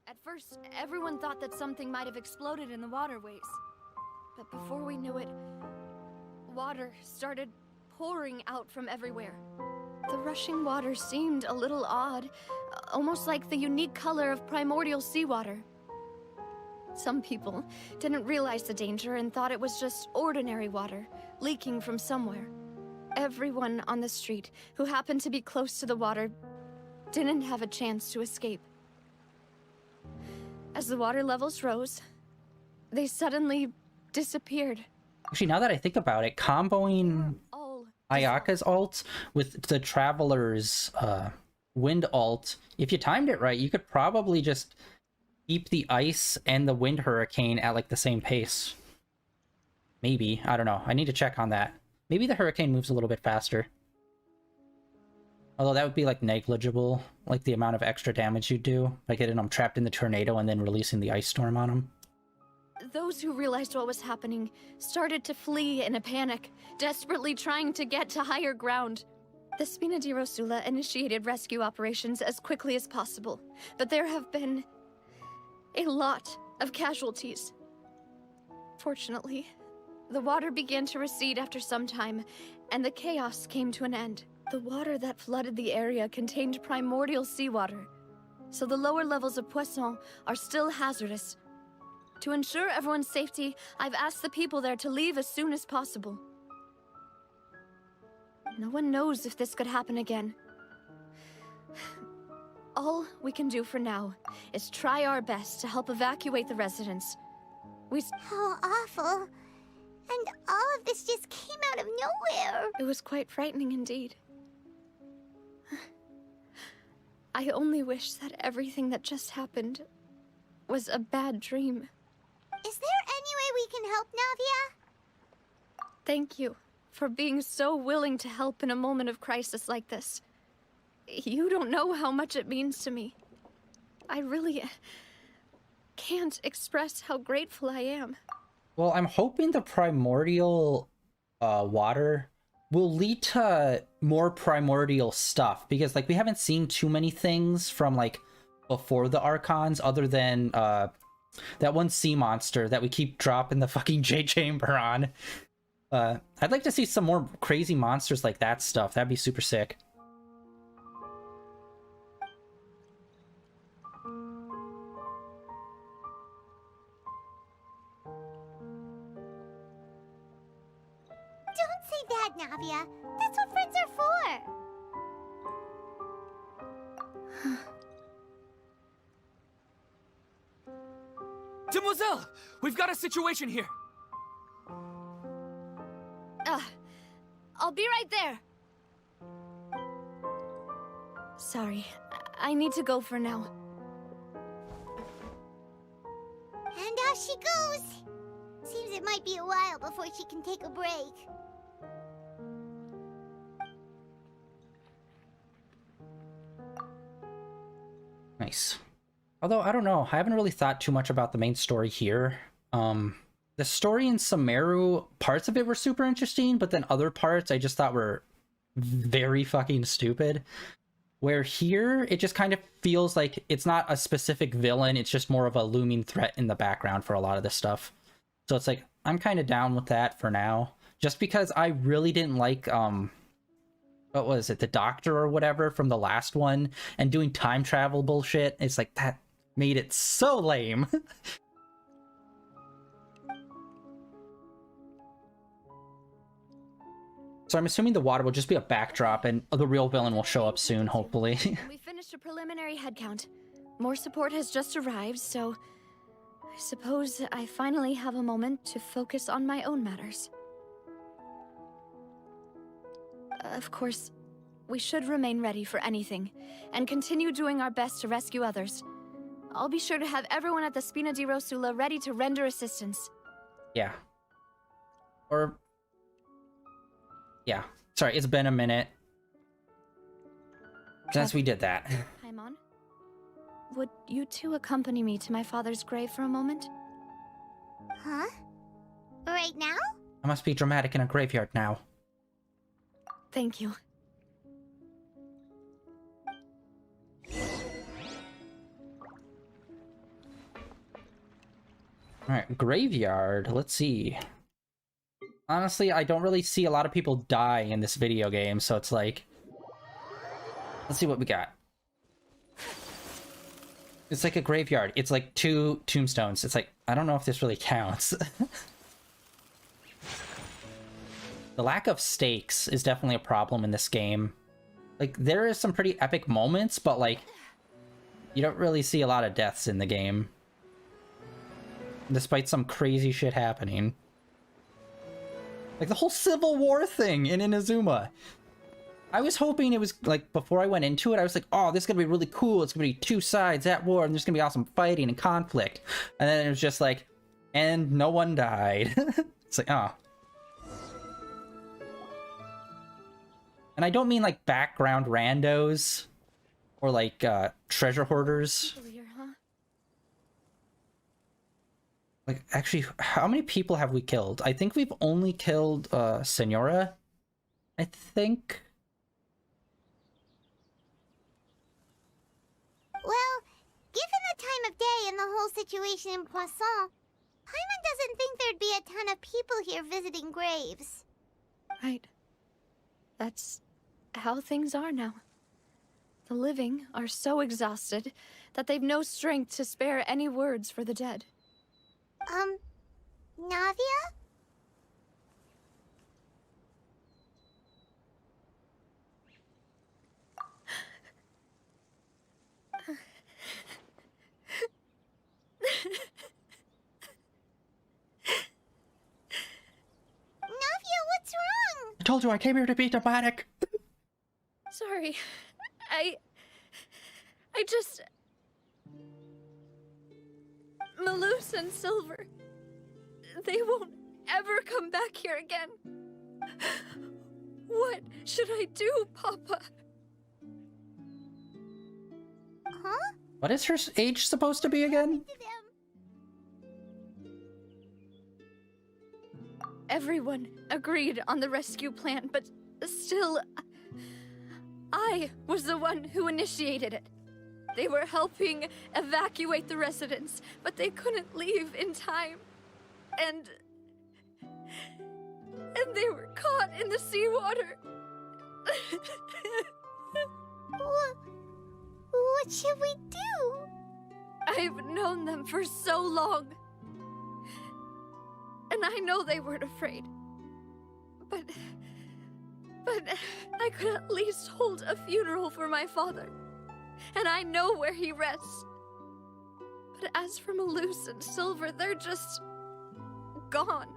At first, everyone thought that something might have exploded in the waterways. But before we knew it, water started pouring out from everywhere. The rushing water seemed a little odd, almost like the unique color of primordial seawater. Some people didn't realize the danger and thought it was just ordinary water, leaking from somewhere. Everyone on the street who happened to be close to the water didn't have a chance to escape. As the water levels rose, they suddenly disappeared. Actually, now that I think about it, comboing Ayaka's ult with the Traveler's Wind ult, if you timed it right, you could probably just keep the ice and the wind hurricane at like the same pace. Maybe. I don't know. I need to check on that. Maybe the hurricane moves a little bit faster. Although that would be like negligible, like the amount of extra damage you do by getting them trapped in the tornado and then releasing the ice storm on them. Those who realized what was happening started to flee in a panic, desperately trying to get to higher ground. The Spina di Rosula initiated rescue operations as quickly as possible, but there have been a lot of casualties. Fortunately, the water began to recede after some time, and the chaos came to an end. The water that flooded the area contained primordial seawater, so the lower levels of Poisson are still hazardous. To ensure everyone's safety, I've asked the people there to leave as soon as possible. No one knows if this could happen again. All we can do for now is try our best to help evacuate the residents. How awful. And all of this just came out of nowhere. It was quite frightening indeed. I only wish that everything that just happened was a bad dream. Is there any way we can help, Navia? Thank you for being so willing to help in a moment of crisis like this. You don't know how much it means to me. I really can't express how grateful I am. Well, I'm hoping the primordial water will lead to more primordial stuff, because like we haven't seen too many things from like before the Archons other than that one sea monster that we keep dropping the fucking J chamber on. I'd like to see some more crazy monsters like that stuff. That'd be super sick. Don't say that, Navia. That's what friends are for. Demoiselle! We've got a situation here! I'll be right there. Sorry, I need to go for now. And off she goes. Seems it might be a while before she can take a break. Nice. Although, I don't know. I haven't really thought too much about the main story here. The story in Sumeru, parts of it were super interesting, but then other parts I just thought were very fucking stupid. Where here, it just kind of feels like it's not a specific villain, it's just more of a looming threat in the background for a lot of this stuff. So it's like, I'm kind of down with that for now. Just because I really didn't like, what was it, the doctor or whatever from the last one, and doing time travel bullshit. It's like, that made it so lame. So I'm assuming the water will just be a backdrop and the real villain will show up soon, hopefully. We finished a preliminary headcount. More support has just arrived, so suppose I finally have a moment to focus on my own matters. Of course, we should remain ready for anything, and continue doing our best to rescue others. I'll be sure to have everyone at the Spina di Rosula ready to render assistance. Yeah. Or... yeah. Sorry, it's been a minute since we did that. Paimon, would you two accompany me to my father's grave for a moment? Huh? Right now? I must be dramatic in a graveyard now. Thank you. Alright, graveyard. Let's see. Honestly, I don't really see a lot of people die in this video game, so it's like... let's see what we got. It's like a graveyard. It's like 2 tombstones. It's like, I don't know if this really counts. The lack of stakes is definitely a problem in this game. Like, there is some pretty epic moments, but like, you don't really see a lot of deaths in the game. Despite some crazy shit happening. Like the whole Civil War thing in Inazuma. I was hoping it was, like, before I went into it, I was like, oh, this is gonna be really cool. It's gonna be 2 sides at war, and there's gonna be awesome fighting and conflict. And then it was just like, and no one died. It's like, oh. And I don't mean, like, background randos. Or, like, treasure hoarders. Like, actually, how many people have we killed? I think we've only killed, Senora. I think. Well, given the time of day and the whole situation in Poisson, Paimon doesn't think there'd be a ton of people here visiting graves. Right. That's how things are now. The living are so exhausted that they've no strength to spare any words for the dead. Navia? Navia, what's wrong? I told you I came here to be dramatic. Sorry. I just... Malus and Silver. They won't ever come back here again. What should I do, Papa? Huh? What is her age supposed to be again? Everyone agreed on the rescue plan, but still, I was the one who initiated it. They were helping evacuate the residents, but they couldn't leave in time. And they were caught in the seawater. What should we do? I've known them for so long. And I know they weren't afraid. But I could at least hold a funeral for my father. And I know where he rests. But as for Malus and Silver, they're just... gone.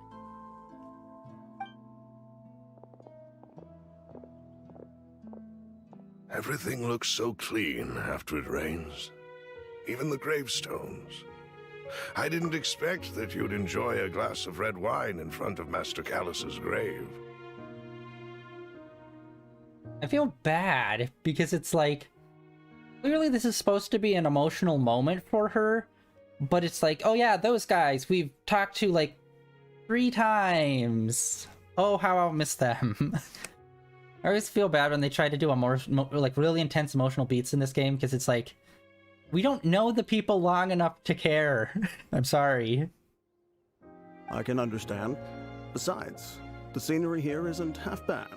Everything looks so clean after it rains. Even the gravestones. I didn't expect that you'd enjoy a glass of red wine in front of Master Callus's grave. I feel bad because it's like, clearly this is supposed to be an emotional moment for her, but it's like, oh yeah, those guys we've talked to like 3 times. Oh, how I'll miss them. I always feel bad when they try to do a more like really intense emotional beats in this game, because it's like, we don't know the people long enough to care. I'm sorry. I can understand. Besides, the scenery here isn't half bad.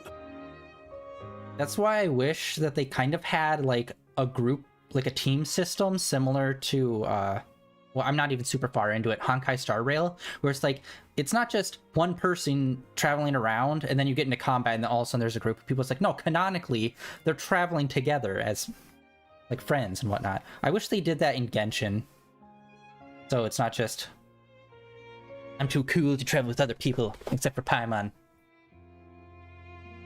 That's why I wish that they kind of had like a group, like a team system similar to, well, I'm not even super far into it, Honkai Star Rail, where it's like, it's not just one person traveling around and then you get into combat and then all of a sudden there's a group of people. It's like, no, canonically, they're traveling together as like friends and whatnot. I wish they did that in Genshin. So it's not just, I'm too cool to travel with other people, except for Paimon.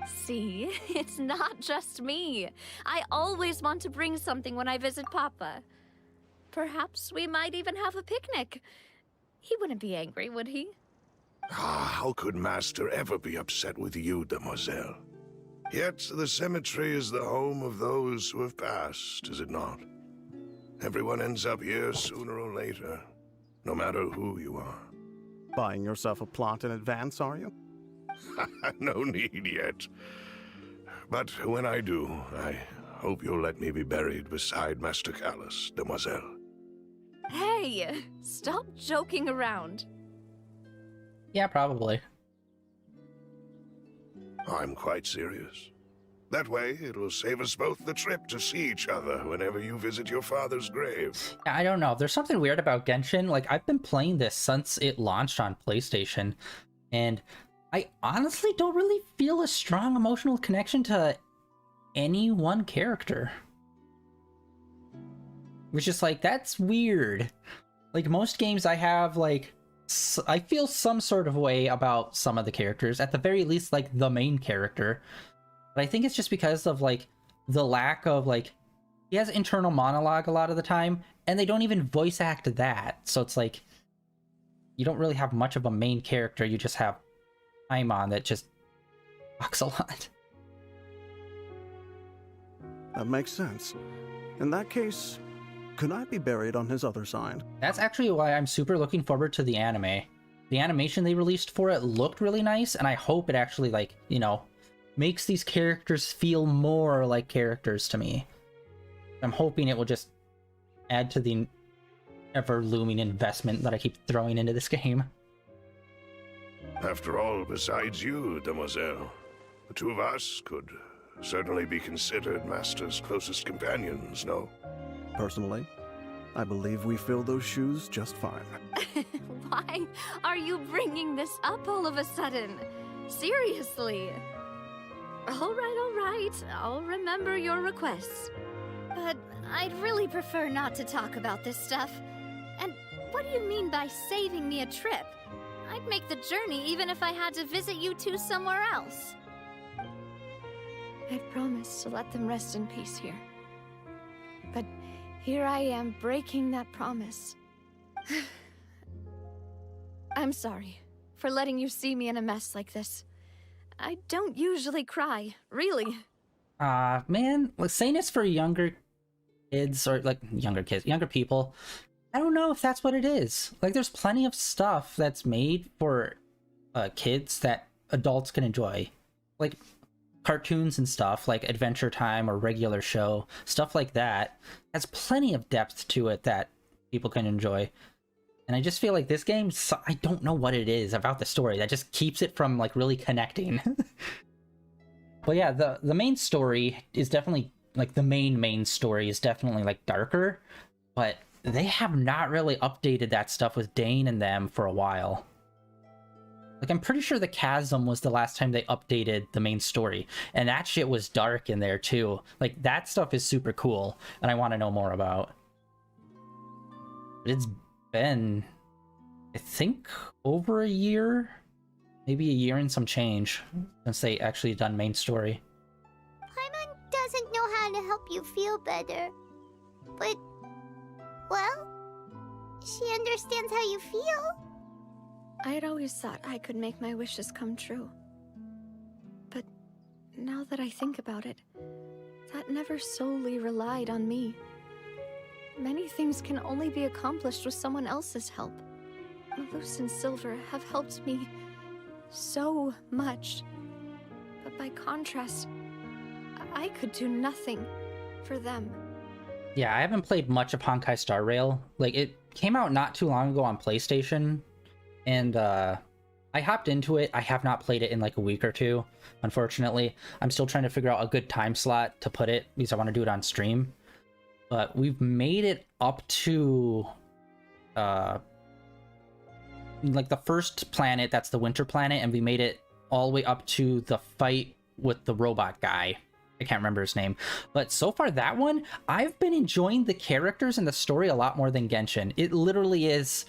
See, it's not just me. I always want to bring something when I visit Papa. Perhaps we might even have a picnic. He wouldn't be angry, would he? Ah, how could Master ever be upset with you, demoiselle? Yet the cemetery is the home of those who have passed, is it not? Everyone ends up here sooner or later, no matter who you are. Buying yourself a plot in advance, are you? No need yet. But when I do, I hope you'll let me be buried beside Master Callus, demoiselle. Hey, stop joking around. Yeah, probably. I'm quite serious. That way, it'll save us both the trip to see each other whenever you visit your father's grave. I don't know. There's something weird about Genshin. Like, I've been playing this since it launched on PlayStation, and I honestly don't really feel a strong emotional connection to any one character. Which is like, that's weird. Like, most games I have, like, I feel some sort of way about some of the characters, at the very least, like, the main character. But I think it's just because of, like, the lack of, like, he has internal monologue a lot of the time, and they don't even voice act that. So it's like, you don't really have much of a main character, you just have Paimon that just talks a lot. That makes sense. In that case, could I be buried on his other side? That's actually why I'm super looking forward to the anime. The animation they released for it looked really nice, and I hope it actually, like, you know, makes these characters feel more like characters to me. I'm hoping it will just add to the ever-looming investment that I keep throwing into this game. After all, besides you, demoiselle, the two of us could certainly be considered Master's closest companions, no? Personally, I believe we fill those shoes just fine. Why are you bringing this up all of a sudden? Seriously. All right. I'll remember your requests. But I'd really prefer not to talk about this stuff. And what do you mean by saving me a trip? I'd make the journey even if I had to visit you two somewhere else. I promised to let them rest in peace here. But here I am breaking that promise. I'm sorry for letting you see me in a mess like this. I don't usually cry, really. Man, like, saying it's for younger kids, or like younger people, I don't know if that's what it is. Like, there's plenty of stuff that's made for kids that adults can enjoy. Like, cartoons and stuff, like Adventure Time or Regular Show, stuff like that has plenty of depth to it that people can enjoy. And I just feel like this game, I don't know what it is about the story that just keeps it from, like, really connecting. But yeah, the main story is definitely, like, the main story is definitely, like, darker, but they have not really updated that stuff with Dane and them for a while. Like, I'm pretty sure the Chasm was the last time they updated the main story, and that shit was dark in there too. Like, that stuff is super cool, and I want to know more about. But it's been, I think, over a year, maybe a year and some change, since they actually done main story. Paimon doesn't know how to help you feel better. But, well, she understands how you feel. I had always thought I could make my wishes come true. But now that I think about it, that never solely relied on me. Many things can only be accomplished with someone else's help. Malus and Silver have helped me so much. But by contrast, I could do nothing for them. Yeah, I haven't played much of Honkai Star Rail. Like, it came out not too long ago on PlayStation, and I hopped into it. I have not played it in like a week or two, unfortunately. I'm still trying to figure out a good time slot to put it, because I want to do it on stream. But we've made it up to like the first planet, that's the winter planet, and we made it all the way up to the fight with the robot guy. I can't remember his name. But so far, that one, I've been enjoying the characters and the story a lot more than Genshin. It literally is...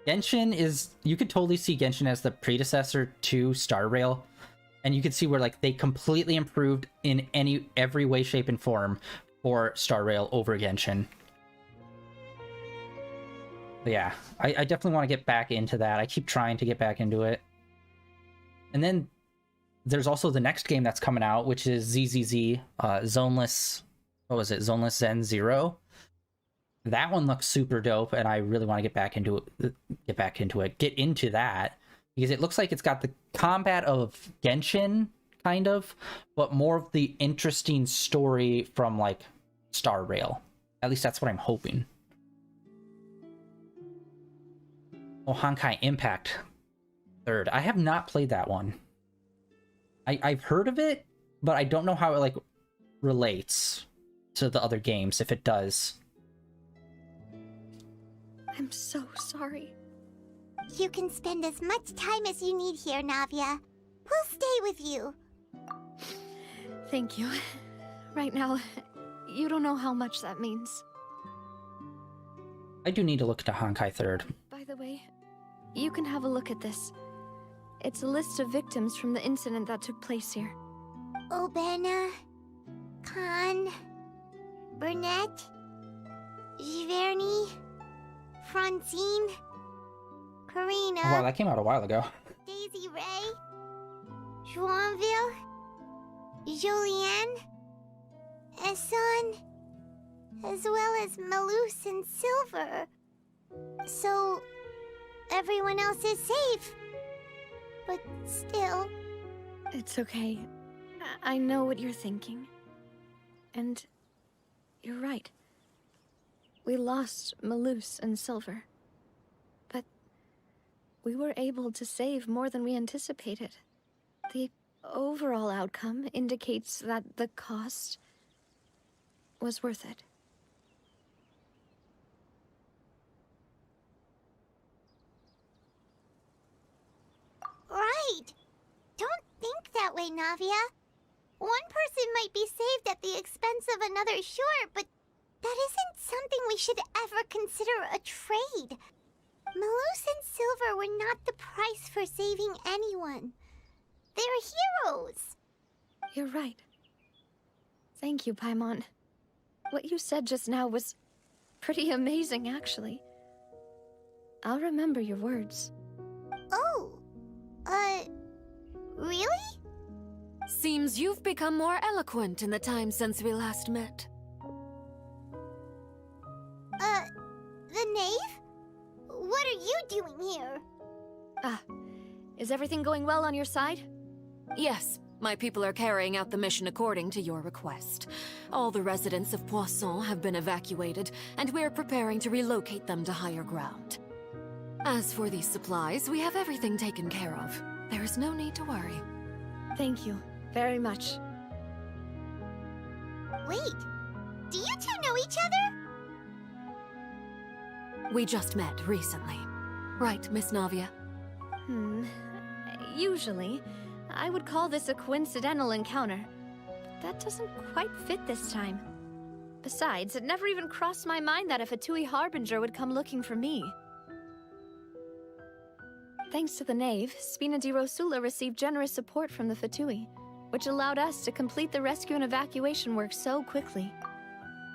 Genshin is... You could totally see Genshin as the predecessor to Star Rail. And you could see where, like, they completely improved in every way, shape, and form for Star Rail over Genshin. But yeah, I definitely want to get back into that. I keep trying to get back into it. And then there's also the next game that's coming out, which is ZZZ, Zoneless... What was it? Zoneless Zen Zero. That one looks super dope, and I really want to get back into it. Get into that. Because it looks like it's got the combat of Genshin, kind of, but more of the interesting story from, like, Star Rail. At least that's what I'm hoping. Oh, Honkai Impact 3rd. I have not played that one. I've heard of it, but I don't know how it, like, relates to the other games, if it does. I'm so sorry. You can spend as much time as you need here, Navia. We'll stay with you. Thank you. Right now, you don't know how much that means. I do need to look into Honkai 3rd. By the way, you can have a look at this. It's a list of victims from the incident that took place here. Obena, Khan, Burnett, Giverny, Francine, Karina. Oh, wow, that came out a while ago. Daisy Ray, Joinville, Julianne, Esson, as well as Malus and Silver. So, everyone else is safe. But still... It's okay. I know what you're thinking. And you're right. We lost Malus and Silver. But we were able to save more than we anticipated. The overall outcome indicates that the cost was worth it. Right! Don't think that way, Navia. One person might be saved at the expense of another, sure, but that isn't something we should ever consider a trade. Malus and Silver were not the price for saving anyone. They're heroes. You're right. Thank you, Paimon. What you said just now was pretty amazing, actually. I'll remember your words. Oh, really? Seems you've become more eloquent in the time since we last met. The knave? What are you doing here? Ah, is everything going well on your side? Yes, my people are carrying out the mission according to your request. All the residents of Poisson have been evacuated, and we're preparing to relocate them to higher ground. As for these supplies, we have everything taken care of. There is no need to worry. Thank you very much. Wait, do you two know each other? We just met recently. Right, Miss Navia? Usually, I would call this a coincidental encounter. But that doesn't quite fit this time. Besides, it never even crossed my mind that a Fatui Harbinger would come looking for me. Thanks to the Knave, Spina di Rosula received generous support from the Fatui, which allowed us to complete the rescue and evacuation work so quickly.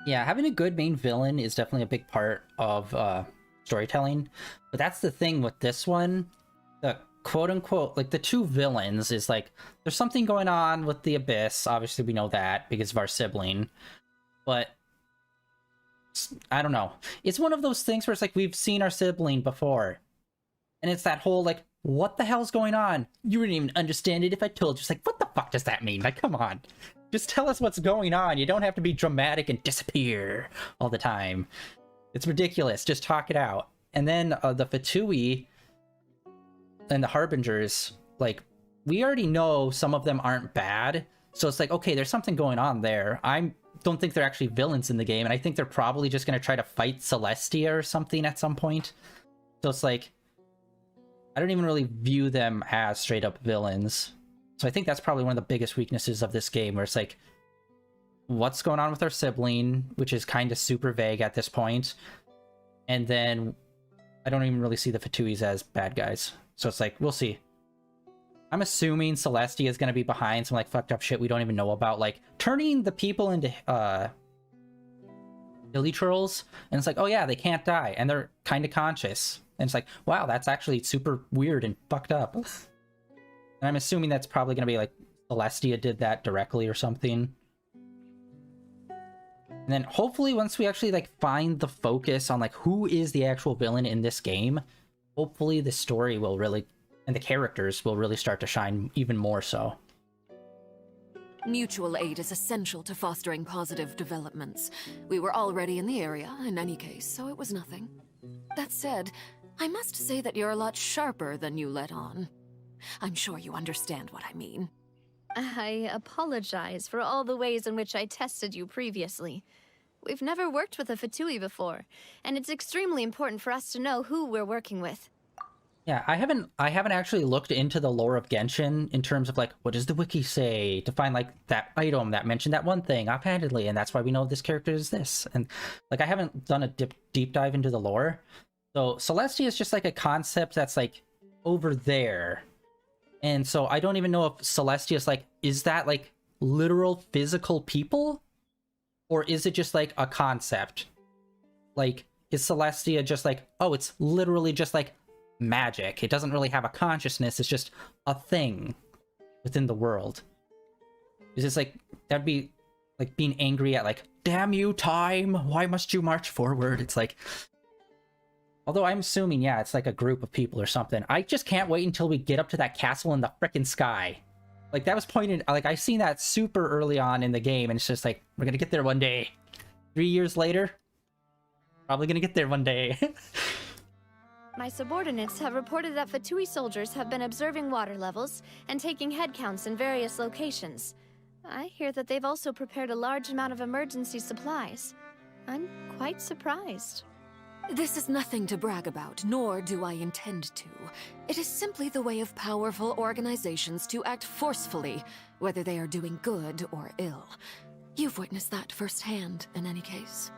Yeah, having a good main villain is definitely a big part of storytelling. But that's the thing with this one. The quote-unquote, like, the two villains is, like, there's something going on with the Abyss. Obviously, we know that because of our sibling. But, I don't know. It's one of those things where it's like, we've seen our sibling before. And it's that whole, like, what the hell's going on? You wouldn't even understand it if I told you. It's like, what the fuck does that mean? Like, come on. Just tell us what's going on. You don't have to be dramatic and disappear all the time. It's ridiculous. Just talk it out. And then the Fatui and the Harbingers, like, we already know some of them aren't bad. So it's like, okay, there's something going on there. I don't think they're actually villains in the game. And I think they're probably just going to try to fight Celestia or something at some point. So it's like, I don't even really view them as straight up villains. So I think that's probably one of the biggest weaknesses of this game, where it's like, what's going on with our sibling, which is kind of super vague at this point. And then I don't even really see the Fatuis as bad guys. So it's like, we'll see. I'm assuming Celestia is going to be behind some like fucked up shit we don't even know about, like turning the people into Billy trolls. And it's like, oh yeah, they can't die and they're kind of conscious. And it's like, wow, that's actually super weird and fucked up. And I'm assuming that's probably going to be like Celestia did that directly or something. And then hopefully once we actually like find the focus on like who is the actual villain in this game, hopefully the story will really, and the characters will really start to shine even more so. Mutual aid is essential to fostering positive developments. We were already in the area, in any case, so it was nothing. That said, I must say that you're a lot sharper than you let on. I'm sure you understand what I mean. I apologize for all the ways in which I tested you previously. We've never worked with a Fatui before, and it's extremely important for us to know who we're working with. Yeah, I haven't actually looked into the lore of Genshin in terms of like, what does the wiki say to find like that item that mentioned that one thing offhandedly, and that's why we know this character is this. And like, I haven't done a deep dive into the lore. So Celestia is just like a concept that's like over there. And so I don't even know if Celestia is like, is that like literal physical people? Or is it just like a concept? Like, is Celestia just like, oh, it's literally just like magic. It doesn't really have a consciousness. It's just a thing within the world. Is this like, that'd be like being angry at like, damn you, time. Why must you march forward? It's like, although I'm assuming, yeah, it's like a group of people or something. I just can't wait until we get up to that castle in the frickin' sky. Like, that was pointed, like, I seen that super early on in the game, and it's just like, we're gonna get there one day. 3 years later, probably gonna get there one day. My subordinates have reported that Fatui soldiers have been observing water levels and taking head counts in various locations. I hear that they've also prepared a large amount of emergency supplies. I'm quite surprised. This is nothing to brag about, nor do I intend to. It is simply the way of powerful organizations to act forcefully, whether they are doing good or ill. You've witnessed that firsthand, in any case.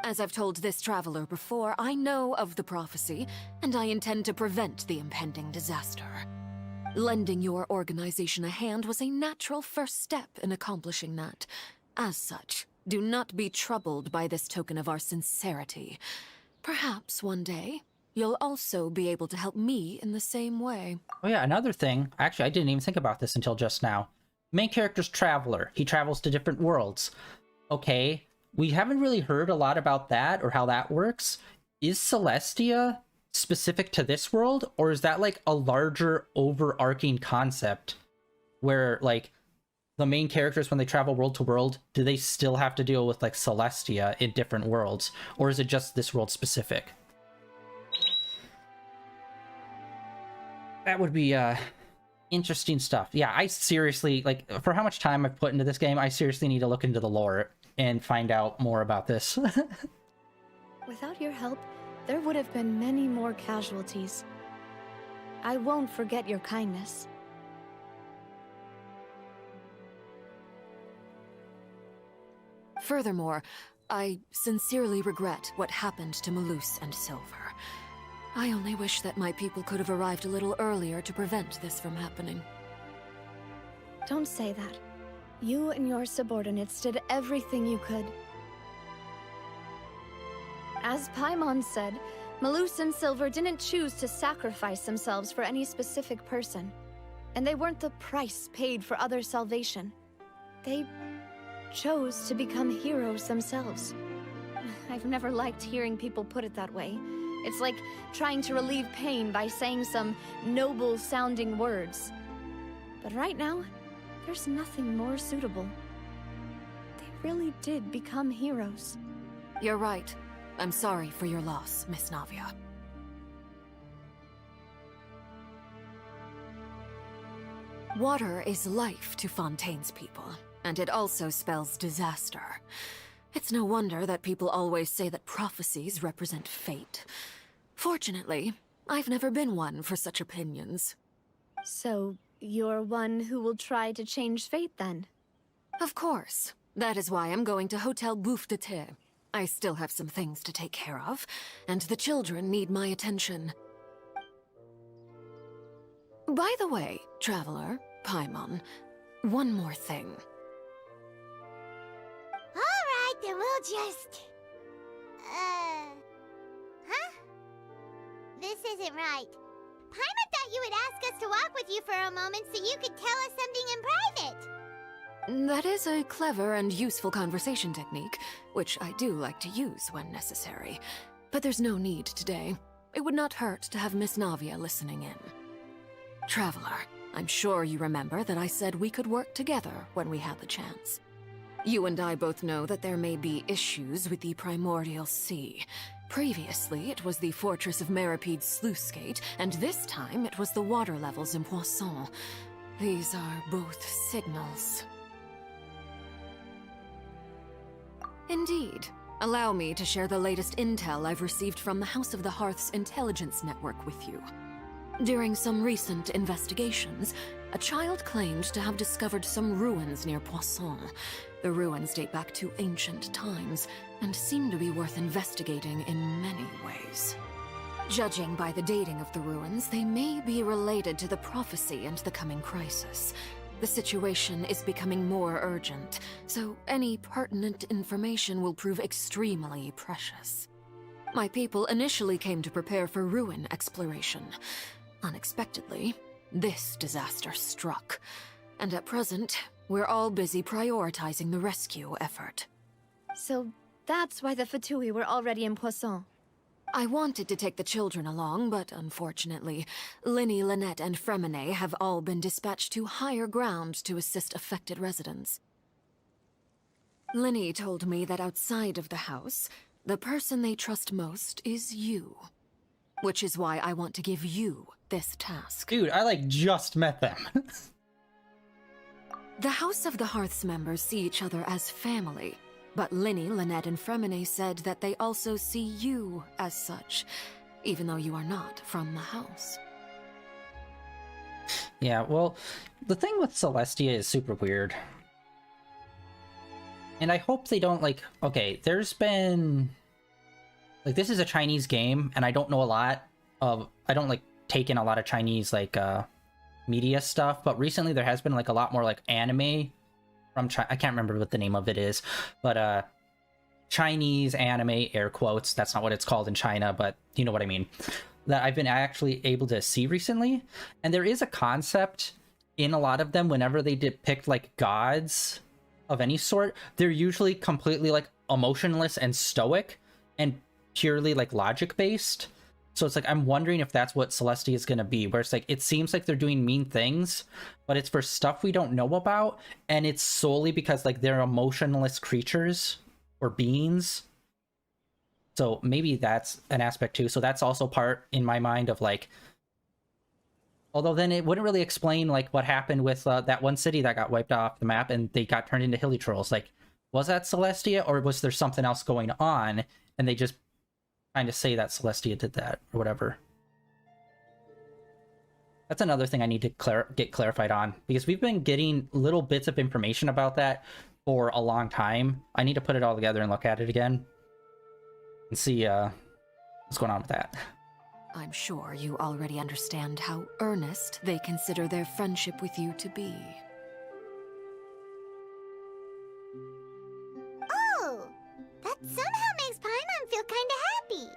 As I've told this traveler before, I know of the prophecy, and I intend to prevent the impending disaster. Lending your organization a hand was a natural first step in accomplishing that. As such, do not be troubled by this token of our sincerity. Perhaps one day, you'll also be able to help me in the same way. Oh yeah, another thing. Actually, I didn't even think about this until just now. Main character's traveler. He travels to different worlds. Okay, we haven't really heard a lot about that or how that works. Is Celestia specific to this world, or is that like a larger overarching concept where like the main characters, when they travel world to world, do they still have to deal with like Celestia in different worlds, or is it just this world specific? That would be interesting stuff. Yeah, I seriously, like, for how much time I've put into this game, I seriously need to look into the lore and find out more about this. Without your help, there would have been many more casualties. I won't forget your kindness. Furthermore, I sincerely regret what happened to Malus and Silver. I only wish that my people could have arrived a little earlier to prevent this from happening. Don't say that. You and your subordinates did everything you could. As Paimon said, Malus and Silver didn't choose to sacrifice themselves for any specific person. And they weren't the price paid for other salvation. They chose to become heroes themselves. I've never liked hearing people put it that way. It's like trying to relieve pain by saying some noble-sounding words. But right now, there's nothing more suitable. They really did become heroes. You're right. I'm sorry for your loss, Miss Navia. Water is life to Fontaine's people, and it also spells disaster. It's no wonder that people always say that prophecies represent fate. Fortunately, I've never been one for such opinions. So, you're one who will try to change fate, then? Of course. That is why I'm going to Hotel Bouffe de Thé. I still have some things to take care of, and the children need my attention. By the way, Traveler, Paimon, one more thing. Alright, then we'll just... Huh? This isn't right. Paimon thought you would ask us to walk with you for a moment so you could tell us something in private. That is a clever and useful conversation technique, which I do like to use when necessary. But there's no need today. It would not hurt to have Miss Navia listening in. Traveler, I'm sure you remember that I said we could work together when we had the chance. You and I both know that there may be issues with the Primordial Sea. Previously, it was the Fortress of Meripede's sluice gate, and this time it was the water levels in Poisson. These are both signals. Indeed. Allow me to share the latest intel I've received from the House of the Hearth's intelligence network with you. During some recent investigations, a child claimed to have discovered some ruins near Poisson. The ruins date back to ancient times, and seem to be worth investigating in many ways. Judging by the dating of the ruins, they may be related to the prophecy and the coming crisis. The situation is becoming more urgent, so any pertinent information will prove extremely precious. My people initially came to prepare for ruin exploration. Unexpectedly, this disaster struck, and at present, we're all busy prioritizing the rescue effort. So that's why the Fatui were already in Poisson. I wanted to take the children along, but unfortunately, Linny, Lynette, and Fremine have all been dispatched to higher ground to assist affected residents. Linny told me that outside of the house, the person they trust most is you. Which is why I want to give you this task. Dude, I just met them. The House of the Hearth's members see each other as family. But Linny, Lynette, and Fremine said that they also see you as such, even though you are not from the house. Yeah, well, the thing with Celestia is super weird. And I hope they don't, okay, there's been... this is a Chinese game, and I don't know a lot of... I don't, take in a lot of Chinese, media stuff, but recently there has been, a lot more, anime... from China. I can't remember what the name of it is, but Chinese anime, air quotes, that's not what it's called in China, but you know what I mean, that I've been actually able to see recently. And there is a concept in a lot of them, whenever they depict gods of any sort, they're usually completely emotionless and stoic and purely logic based. So it's I'm wondering if that's what Celestia is going to be, where it's it seems like they're doing mean things, but it's for stuff we don't know about, and it's solely because they're emotionless creatures or beings. So maybe that's an aspect too. So that's also part in my mind of although then it wouldn't really explain what happened with that one city that got wiped off the map and they got turned into hilly trolls. Was that Celestia, or was there something else going on and they just trying to say that Celestia did that or whatever? That's another thing I need to get clarified on, because we've been getting little bits of information about that for a long time. I need to put it all together and look at it again and see what's going on with that. I'm sure you already understand how earnest they consider their friendship with you to be. Oh, that somehow makes Paimon feel kinda happy.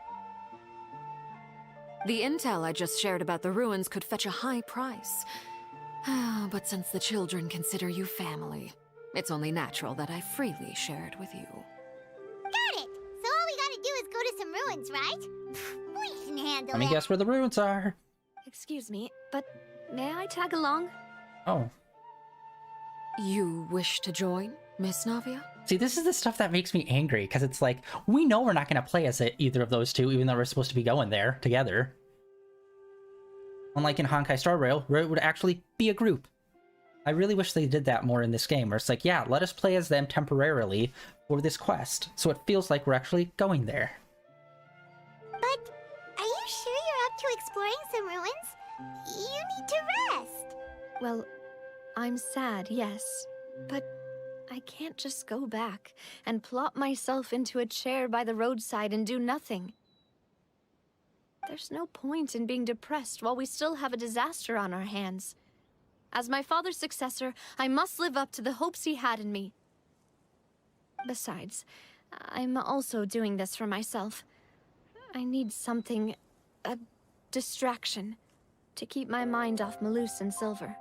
The intel I just shared about the ruins could fetch a high price. But since the children consider you family, it's only natural that I freely share it with you. Got it! So all we gotta do is go to some ruins, right? We can handle it. Let me guess where the ruins are. Excuse me, but may I tag along? Oh. You wish to join, Miss Navia? See, this is the stuff that makes me angry, because it's we know we're not going to play as either of those two, even though we're supposed to be going there together. Unlike in Honkai Star Rail, where it would actually be a group. I really wish they did that more in this game, where it's yeah, let us play as them temporarily for this quest, so it feels like we're actually going there. But are you sure you're up to exploring some ruins? You need to rest. Well, I'm sad, yes. But I can't just go back and plop myself into a chair by the roadside and do nothing. There's no point in being depressed while we still have a disaster on our hands. As my father's successor, I must live up to the hopes he had in me. Besides, I'm also doing this for myself. I need something, a distraction, to keep my mind off Malus and Silver.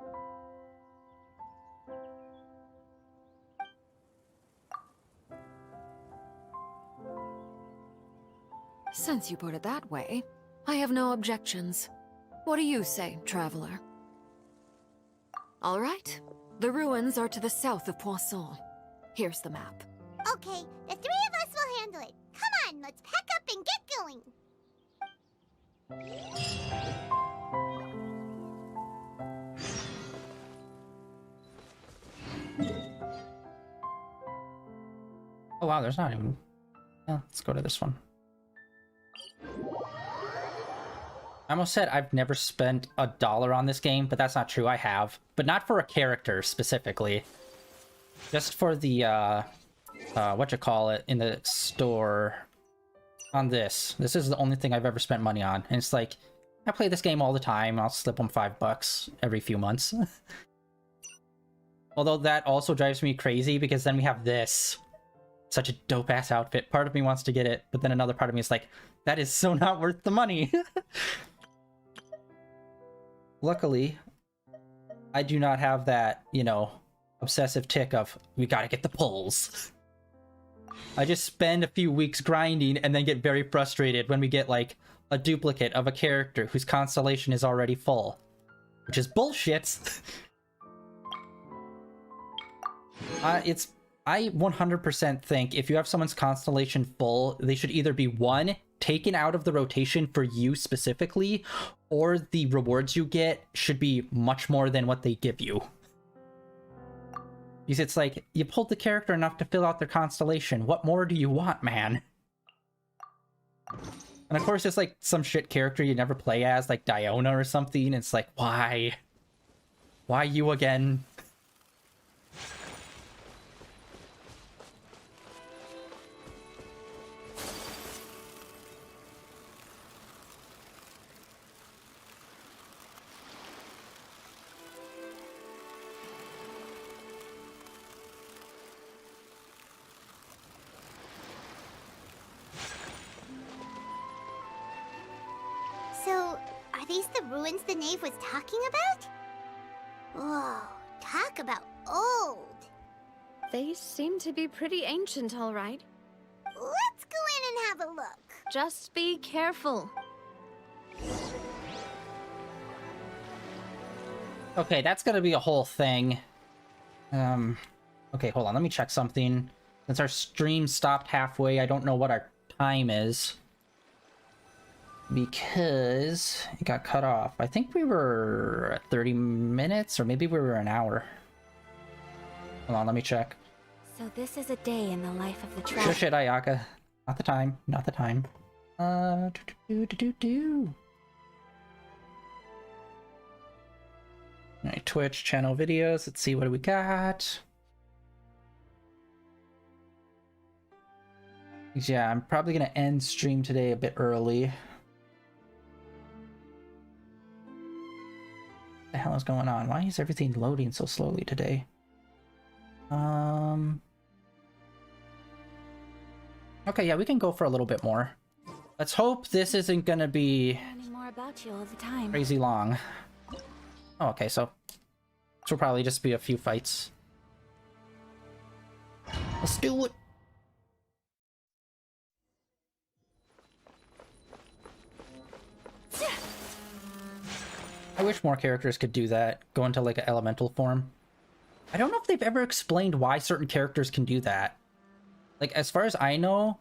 Since you put it that way, I have no objections. What do you say, traveler? All right. The ruins are to the south of Poisson. Here's the map. Okay, the three of us will handle it. Come on, let's pack up and get going. Oh wow, there's not even... Yeah, let's go to this one. I almost said I've never spent $1 on this game, but that's not true, I have. But not for a character, specifically. Just for the, whatchamacallit, in the store. On this. This is the only thing I've ever spent money on. And it's like, I play this game all the time, I'll slip them $5 every few months. Although that also drives me crazy, because then we have this. Such a dope-ass outfit. Part of me wants to get it, but then another part of me is like, that is so not worth the money. Luckily, I do not have that, you know, obsessive tick of, we gotta get the pulls. I just spend a few weeks grinding and then get very frustrated when we get, like, a duplicate of a character whose constellation is already full. Which is bullshit. I 100% think if you have someone's constellation full, they should either be, one, taken out of the rotation for you specifically, or the rewards you get should be much more than what they give you. Because it's like, you pulled the character enough to fill out their constellation. What more do you want, man? And of course, it's like some shit character you never play as, like Diona or something. It's like, why? Why you again? So, are these the ruins the knave was talking about? Whoa, talk about old. They seem to be pretty ancient, all right. Let's go in and have a look. Just be careful. Okay, that's gonna be a whole thing. Okay, hold on, let me check something. Since our stream stopped halfway, I don't know what our time is. Because it got cut off. I think we were at 30 minutes, or maybe we were an hour. Hold on, let me check. So this is a day in the life of the Oh traveler. shit, Ayaka. Not the time, not the time. Alright, Twitch channel videos. Let's see what we got. Yeah, I'm probably gonna end stream today a bit early. What the hell is going on? Why is everything loading so slowly today? Okay, yeah, we can go for a little bit more. Let's hope this isn't gonna be Learning more about you all the time. crazy long. Oh, okay, so this will probably just be a few fights. Let's do it. I wish more characters could do that, go into like an elemental form. I don't know if they've ever explained why certain characters can do that. Like, as far as I know,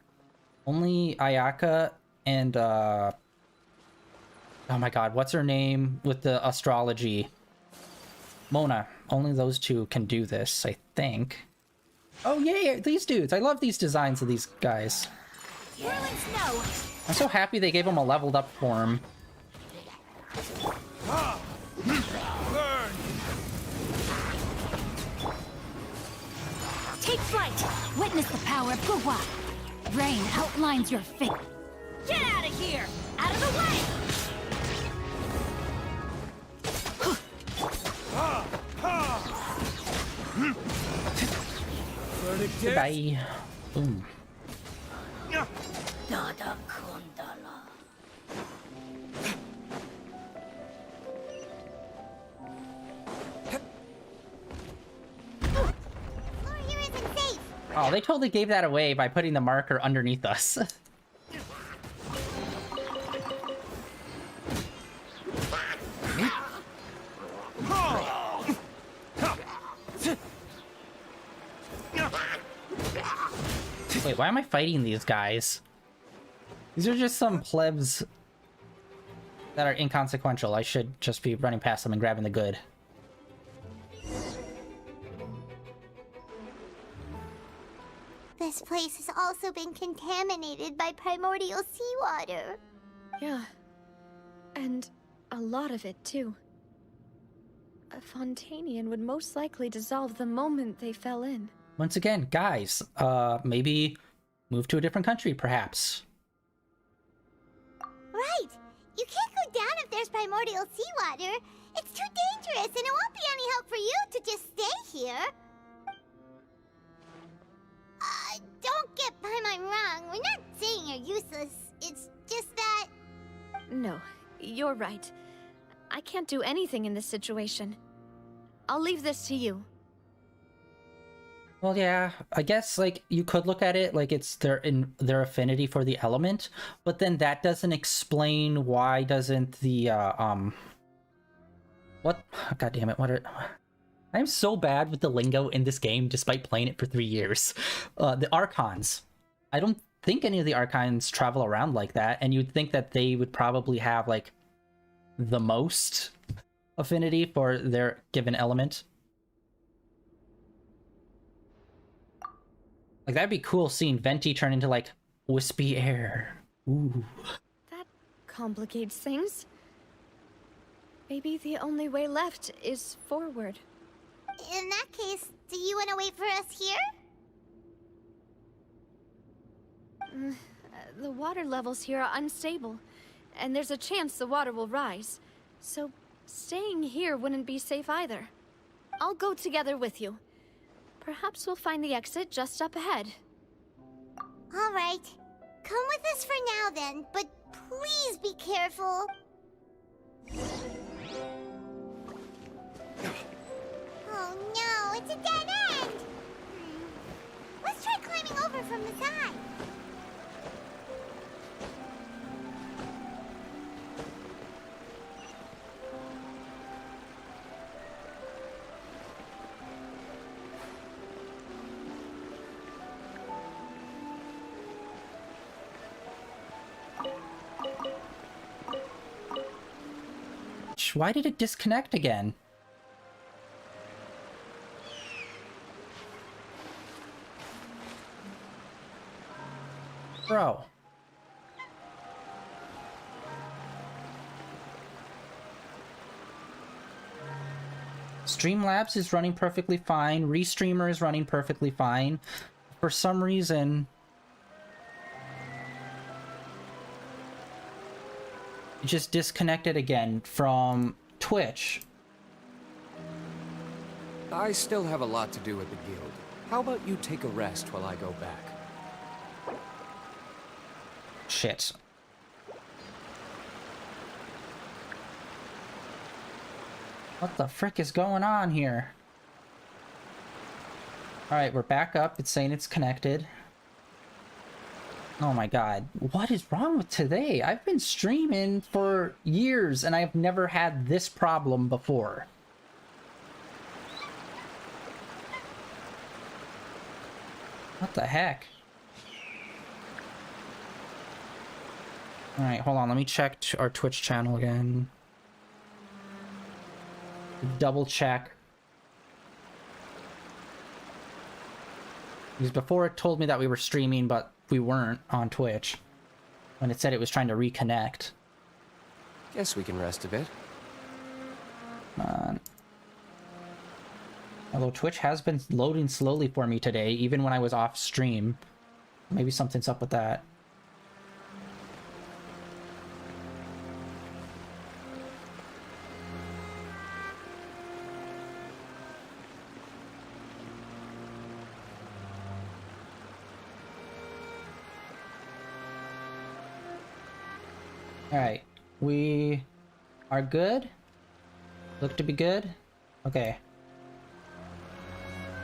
only Ayaka and, oh my god, what's her name with the astrology? Mona. Only those two can do this, I think. Oh yay, these dudes! I love these designs of these guys. I'm so happy they gave him a leveled up form. Take flight! Witness the power of Gugwa! Rain outlines your fate! Get out of here! Out of the way! Goodbye. Boom. Dada Kundala. Oh, they totally gave that away by putting the marker underneath us. Wait, why am I fighting these guys? These are just some plebs that are inconsequential. I should just be running past them and grabbing the good. This place has also been contaminated by primordial seawater. Yeah. And a lot of it, too. A Fontanian would most likely dissolve the moment they fell in. Once again, guys, maybe move to a different country, perhaps. Right! You can't go down if there's primordial seawater. It's too dangerous, and it won't be any help for you to just stay here. Don't get Paimon wrong. We're not saying you're useless. It's just that... No, you're right. I can't do anything in this situation. I'll leave this to you. Well, yeah, I guess, like, you could look at it like it's their affinity for the element, but then that doesn't explain why doesn't the, what? God damn it, I'm so bad with the lingo in this game, despite playing it for 3 years. The Archons. I don't think any of the Archons travel around like that, and you'd think that they would probably have, like, the most affinity for their given element. Like, that'd be cool seeing Venti turn into, like, wispy air. Ooh. That complicates things. Maybe the only way left is forward. In that case, do you want to wait for us here? The water levels here are unstable, and there's a chance the water will rise. So, staying here wouldn't be safe either. I'll go together with you. Perhaps we'll find the exit just up ahead. All right. Come with us for now then, but please be careful. Oh no, it's a dead end! Let's try climbing over from the side. Why did it disconnect again? Bro. Streamlabs is running perfectly fine. Restreamer is running perfectly fine. For some reason, it just disconnected again from Twitch. I still have a lot to do at the guild. How about you take a rest while I go back? Shit. What the frick is going on here? Alright, we're back up. It's saying it's connected. Oh my god. What is wrong with today? I've been streaming for years and I've never had this problem before. What the heck? Alright, hold on. Let me check our Twitch channel again. Double check. Because before it told me that we were streaming, but we weren't on Twitch. When it said it was trying to reconnect. Guess we can rest a bit. Come on. Although Twitch has been loading slowly for me today, even when I was off stream. Maybe something's up with that. Alright, we are good. Look to be good. Okay.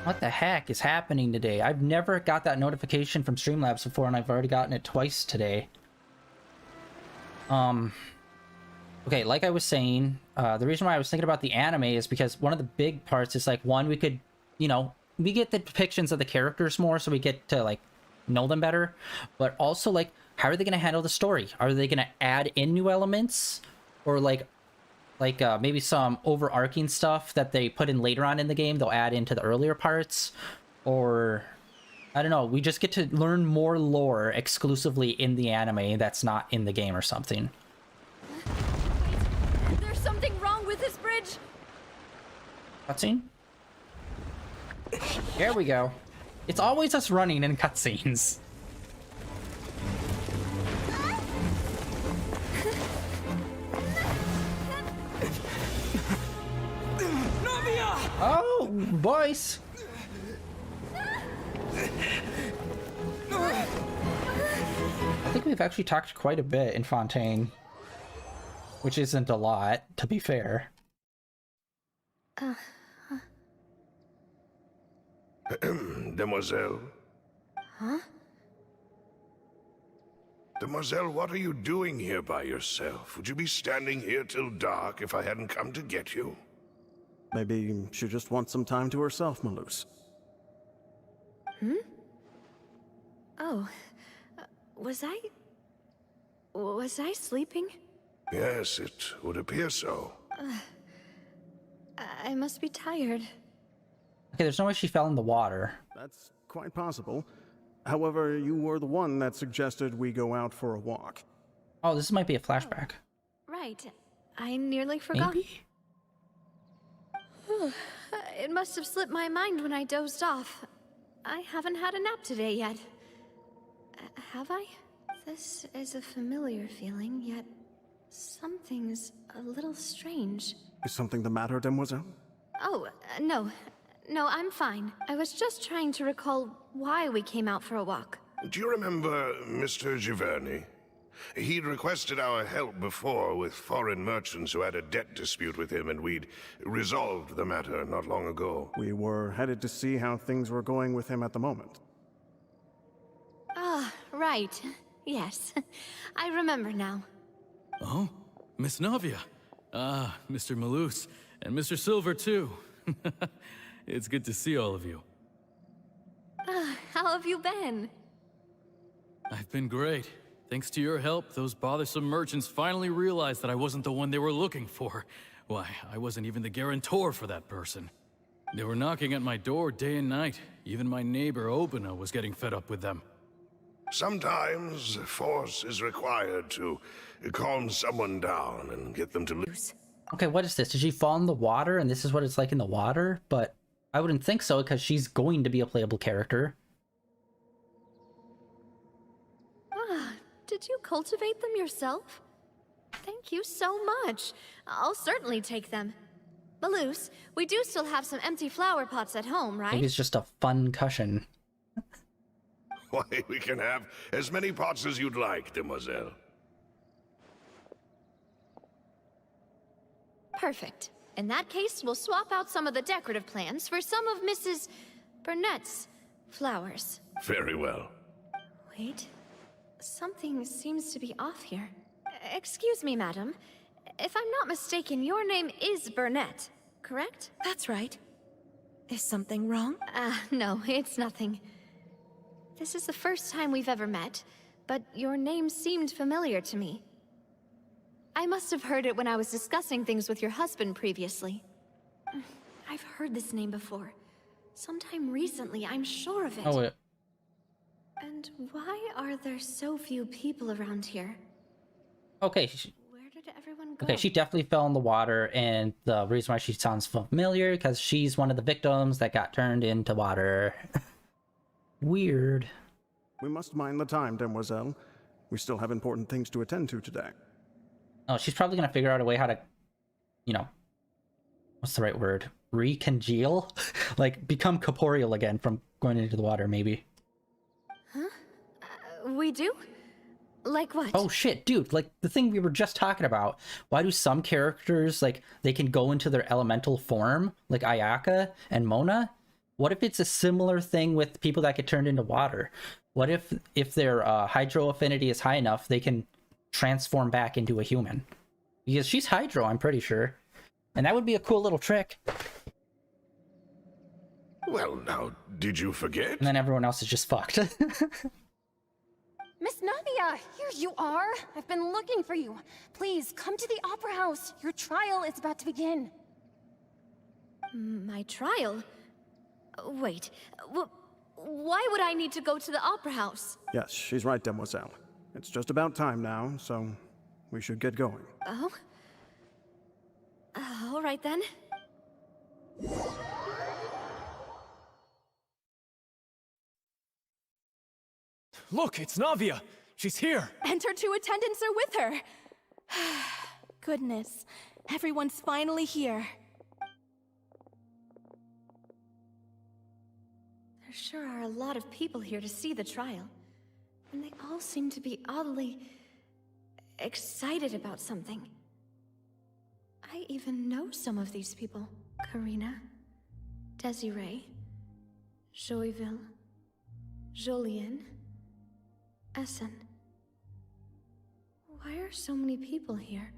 What the heck is happening today? I've never got that notification from Streamlabs before, and I've already gotten it twice today. Okay, like I was saying, the reason why I was thinking about the anime is because one of the big parts is, like, one, we could, you know, we get the depictions of the characters more, so we get to, like, know them better. But also, like, how are they going to handle the story? Are they going to add in new elements? Or, like maybe some overarching stuff that they put in later on in the game, they'll add into the earlier parts? Or, I don't know, we just get to learn more lore exclusively in the anime that's not in the game or something. Wait, there's something wrong with this bridge! Cutscene? There we go. It's always us running in cutscenes. Oh, boys! I think we've actually talked quite a bit in Fontaine. Which isn't a lot, to be fair. Demoiselle? Huh? Demoiselle, what are you doing here by yourself? Would you be standing here till dark if I hadn't come to get you? Maybe she just wants some time to herself, Malus. Hmm? Oh. Was I sleeping? Yes, it would appear so. I must be tired. Okay, there's no way she fell in the water. That's quite possible. However, you were the one that suggested we go out for a walk. Oh, this might be a flashback. Right. I nearly forgot. Maybe? It must have slipped my mind when I dozed off. I haven't had a nap today yet. Have I? This is a familiar feeling, yet something's a little strange. Is something the matter, Demoiselle? Oh, no. No, I'm fine. I was just trying to recall why we came out for a walk. Do you remember Mr. Giverny? He'd requested our help before with foreign merchants who had a debt dispute with him, and we'd resolved the matter not long ago. We were headed to see how things were going with him at the moment. Ah, right. Yes. I remember now. Oh, Miss Navia. Ah, Mr. Malus. And Mr. Silver, too. It's good to see all of you. How have you been? I've been great. Thanks to your help, those bothersome merchants finally realized that I wasn't the one they were looking for. Why, I wasn't even the guarantor for that person. They were knocking at my door day and night. Even my neighbor, Obina, was getting fed up with them. Sometimes force is required to calm someone down and get them to lose. Okay, what is this? Did she fall in the water and this is what it's like in the water? But I wouldn't think so because she's going to be a playable character. Did you cultivate them yourself? Thank you so much. I'll certainly take them. Malus, we do still have some empty flower pots at home, right? Maybe it's just a fun cushion. Why, we can have as many pots as you'd like, Demoiselle. Perfect. In that case, we'll swap out some of the decorative plants for some of Mrs. Burnett's flowers. Very well. Wait. Something seems to be off here. Excuse me, madam. If I'm not mistaken, your name is Burnett, correct? That's right. Is something wrong? No, it's nothing. This is the first time we've ever met, but your name seemed familiar to me. I must have heard it when I was discussing things with your husband previously. I've heard this name before. Sometime recently, I'm sure of it. Oh, wait. And why are there so few people around here? Okay. Where did Where'd everyone go? Okay, she definitely fell in the water, and the reason why she sounds familiar because she's one of the victims that got turned into water. Weird. We must mind the time, demoiselle. We still have important things to attend to today. Oh, she's probably gonna figure out a way how to, you know, what's the right word? Recongeal? Like, become corporeal again from going into the water, maybe. Huh? We do? Like what? Oh shit, dude, like the thing we were just talking about. Why do some characters, like, they can go into their elemental form, like Ayaka and Mona? What if it's a similar thing with people that get turned into water? What if their hydro affinity is high enough, they can transform back into a human? Because she's hydro, I'm pretty sure. And that would be a cool little trick. Well, now, did you forget? And then everyone else is just fucked. Miss Navia, here you are. I've been looking for you. Please, come to the Opera House. Your trial is about to begin. My trial? Wait, why would I need to go to the Opera House? Yes, she's right, demoiselle. It's just about time now, so we should get going. Oh? All right then. Look, it's Navia! She's here! And her two attendants are with her. Goodness, everyone's finally here. There sure are a lot of people here to see the trial. And they all seem to be oddly excited about something. I even know some of these people. Karina, Desiree, Joyville, Jolien, Essen. Why are so many people here?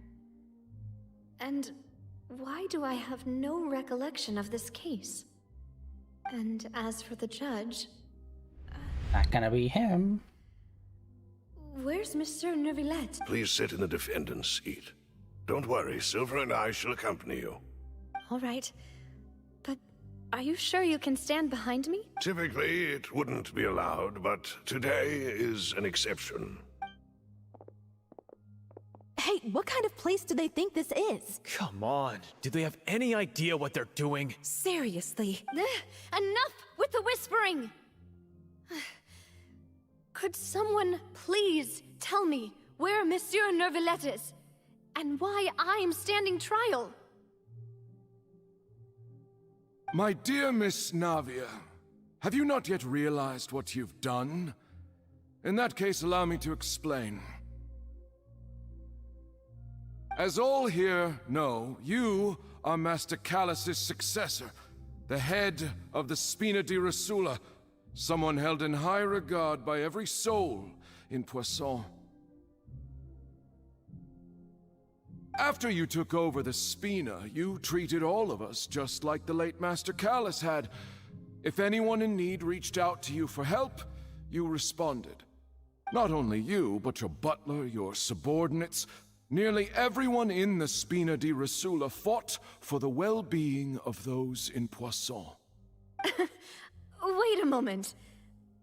And why do I have no recollection of this case? And as for the judge... Not gonna be him. Where's Monsieur Neuvillette? Please sit in the defendant's seat. Don't worry, Silver and I shall accompany you. All right. But are you sure you can stand behind me? Typically, it wouldn't be allowed, but today is an exception. Hey, what kind of place do they think this is? Come on, do they have any idea what they're doing? Seriously. Enough with the whispering! Could someone please tell me where Monsieur Neuvillette is? And why I'm standing trial? My dear Miss Navia, have you not yet realized what you've done? In that case, allow me to explain. As all here know, you are Master Callus's successor, the head of the Spina di Rosula, someone held in high regard by every soul in Poisson. After you took over the Spina, you treated all of us just like the late Master Callus had. If anyone in need reached out to you for help, you responded. Not only you, but your butler, your subordinates, nearly everyone in the Spina di Rosula fought for the well-being of those in Poisson. Wait a moment.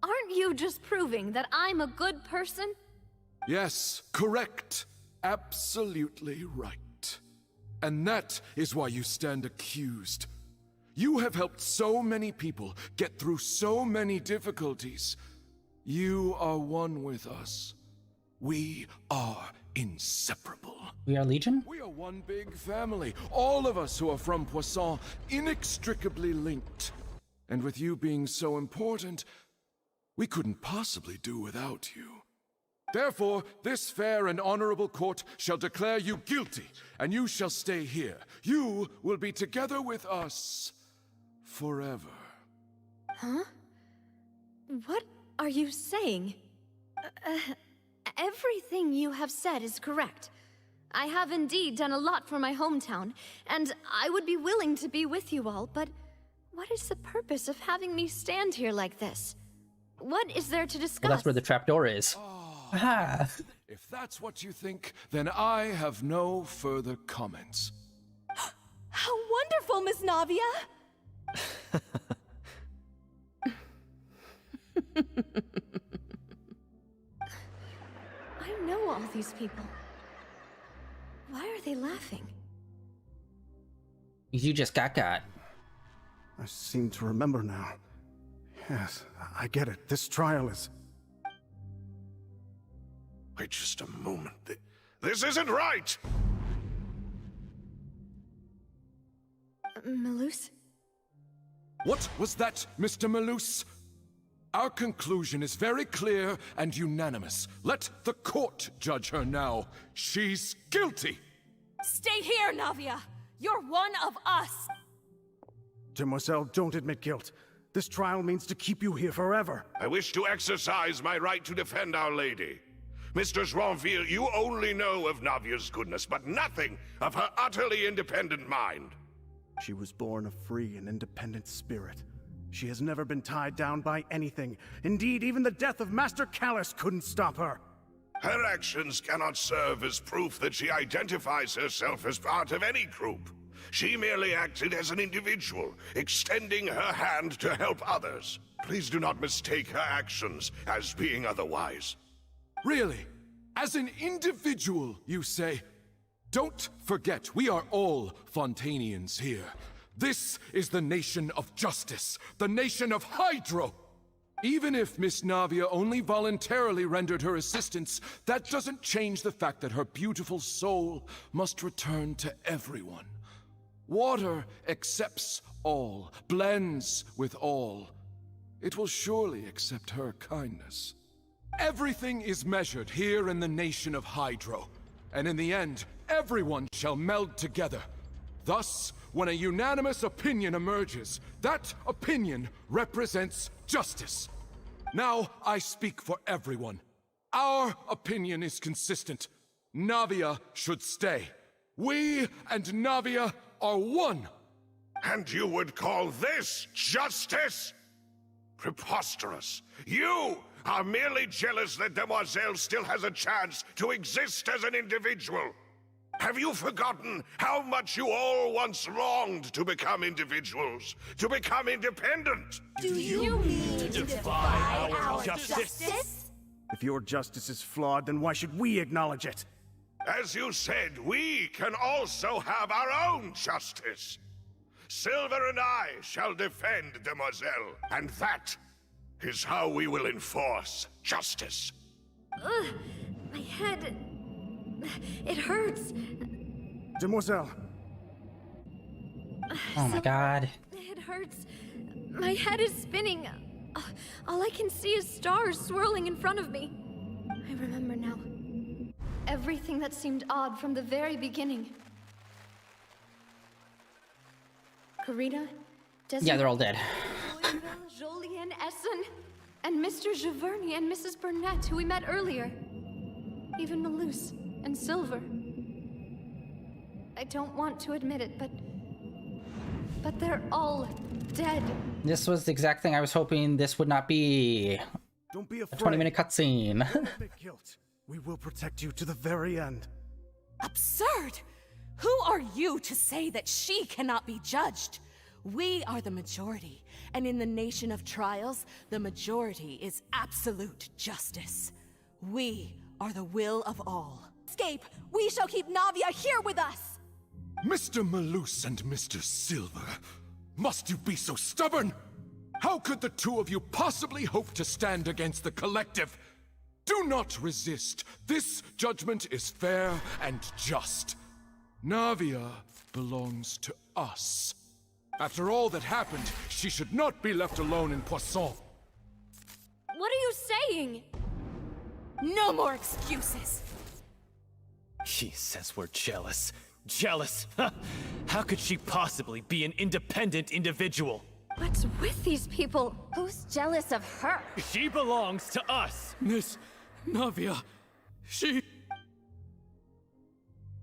Aren't you just proving that I'm a good person? Yes, correct. Absolutely right. And that is why you stand accused. You have helped so many people get through so many difficulties. You are one with us. We are inseparable. We are Legion? We are one big family. All of us who are from Poisson, inextricably linked. And with you being so important, we couldn't possibly do without you. Therefore, this fair and honorable court shall declare you guilty, and you shall stay here. You will be together with us forever. Huh? What are you saying? Everything you have said is correct. I have indeed done a lot for my hometown, and I would be willing to be with you all, but what is the purpose of having me stand here like this? What is there to discuss? Well, that's where the trapdoor is. Aha! If that's what you think, then I have no further comments. How wonderful, Miss Navia! I know all these people. Why are they laughing? You just got. I seem to remember now. Yes, I get it. This trial is... Wait just a moment. This isn't right! Malus? What was that, Mr. Malus? Our conclusion is very clear and unanimous. Let the court judge her now. She's guilty! Stay here, Navia! You're one of us! Demoiselle, don't admit guilt. This trial means to keep you here forever. I wish to exercise my right to defend Our Lady. Mr. Joinville, you only know of Navia's goodness, but nothing of her utterly independent mind. She was born a free and independent spirit. She has never been tied down by anything. Indeed, even the death of Master Callus couldn't stop her. Her actions cannot serve as proof that she identifies herself as part of any group. She merely acted as an individual, extending her hand to help others. Please do not mistake her actions as being otherwise. Really? As an individual, you say? Don't forget, we are all Fontanians here. This is the nation of justice, the nation of Hydro. Even if Miss Navia only voluntarily rendered her assistance, that doesn't change the fact that her beautiful soul must return to everyone. Water accepts all, blends with all. It will surely accept her kindness. Everything is measured here in the nation of Hydro, and in the end, everyone shall meld together. Thus, when a unanimous opinion emerges, that opinion represents justice. Now I speak for everyone. Our opinion is consistent. Navia should stay. We and Navia are one. And you would call this justice? Preposterous. You are merely jealous that Demoiselle still has a chance to exist as an individual. Have you forgotten how much you all once longed to become individuals, to become independent? Do you mean to defy our justice? If your justice is flawed, then why should we acknowledge it? As you said, we can also have our own justice. Silver and I shall defend Demoiselle, and that is how we will enforce justice. Ugh, my head... it hurts. Demoiselle. Oh my god. It hurts. My head is spinning. All I can see is stars swirling in front of me. I remember now. Everything that seemed odd from the very beginning. Karina, Desmond, Yeah, they're all dead. Jolien, Essen, and Mr. Giverny and Mrs. Burnett, who we met earlier. Even Malus and Silver. I don't want to admit it, but they're all dead. This was the exact thing I was hoping this would not be. Don't be afraid. A 20-minute cutscene. Don't admit guilt. We will protect you to the very end. Absurd! Who are you to say that she cannot be judged? We are the majority, and in the nation of trials, the majority is absolute justice. We are the will of all. Escape! We shall keep Navia here with us! Mr. Malus and Mr. Silver, must you be so stubborn? How could the two of you possibly hope to stand against the collective? Do not resist. This judgment is fair and just. Navia belongs to us. After all that happened, she should not be left alone in Poisson. What are you saying? No more excuses! She says we're jealous. Jealous? How could she possibly be an independent individual? What's with these people? Who's jealous of her? She belongs to us! Miss Navia, she...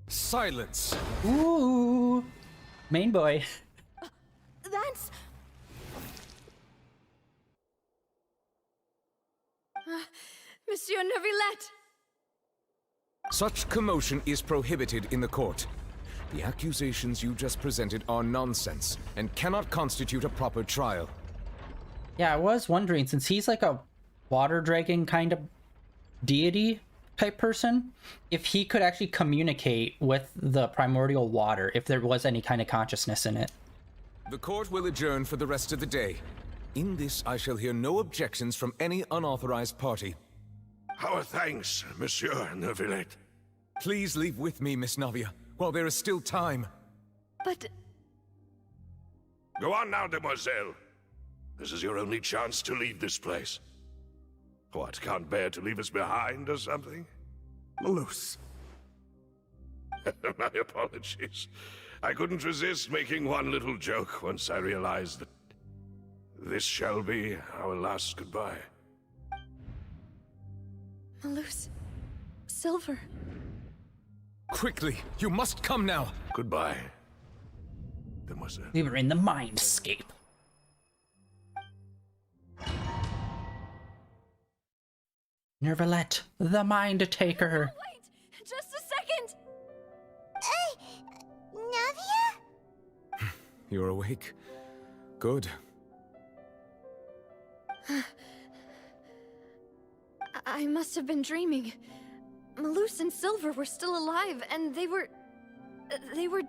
Silence. Ooh. Main boy. That's... Monsieur Neuvillette! Such commotion is prohibited in the court. The accusations you just presented are nonsense and cannot constitute a proper trial. Yeah, I was wondering, since he's like a water dragon kind of deity, type person, if he could actually communicate with the primordial water, if there was any kind of consciousness in it. The court will adjourn for the rest of the day. In this, I shall hear no objections from any unauthorized party. Our thanks, Monsieur Neuvillette. Please leave with me, Miss Navia, while there is still time. But... Go on now, demoiselle. This is your only chance to leave this place. What, can't bear to leave us behind or something? Malus. My apologies. I couldn't resist making one little joke once I realized that this shall be our last goodbye. Malus. Silver. Quickly, you must come now. Goodbye, demoiselle. We were in the mindscape. Neuvillette, the Mind Taker. Wait! Just a second! Navia? You're awake. Good. I must have been dreaming. Malus and Silver were still alive, and they were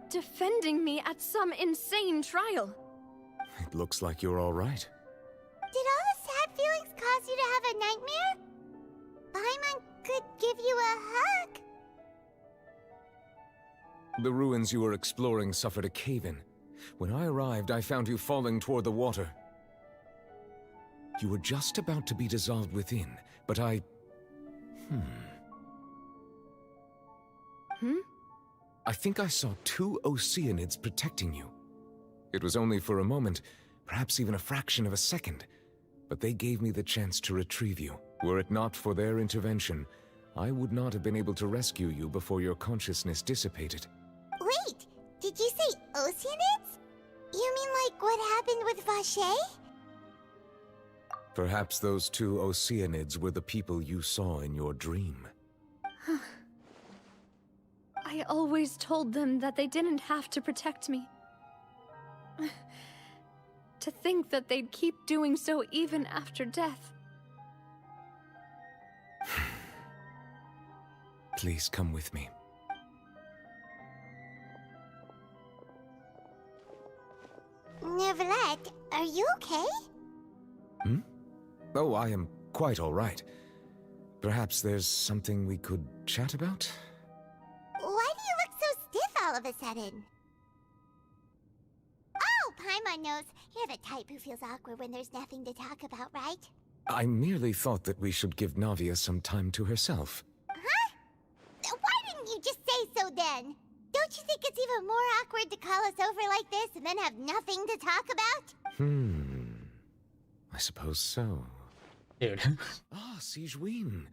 defending me at some insane trial. It looks like you're all right. Did all the sad feelings cause you to have a nightmare? Paimon could give you a hug. The ruins you were exploring suffered a cave-in. When I arrived, I found you falling toward the water. You were just about to be dissolved within, but I... I think I saw 2 Oceanids protecting you. It was only for a moment, perhaps even a fraction of a second, but they gave me the chance to retrieve you. Were it not for their intervention, I would not have been able to rescue you before your consciousness dissipated. Wait, did you say Oceanids? You mean like what happened with Vache? Perhaps those 2 Oceanids were the people you saw in your dream. I always told them that they didn't have to protect me. To think that they'd keep doing so even after death. Please come with me. Neuvillette, are you okay? Oh, I am quite all right. Perhaps there's something we could chat about? Why do you look so stiff all of a sudden? Oh, Paimon knows. You're the type who feels awkward when there's nothing to talk about, right? I merely thought that we should give Navia some time to herself. Huh? Why didn't you just say so then? Don't you think it's even more awkward to call us over like this and then have nothing to talk about? I suppose so. Dude. Sigewinne.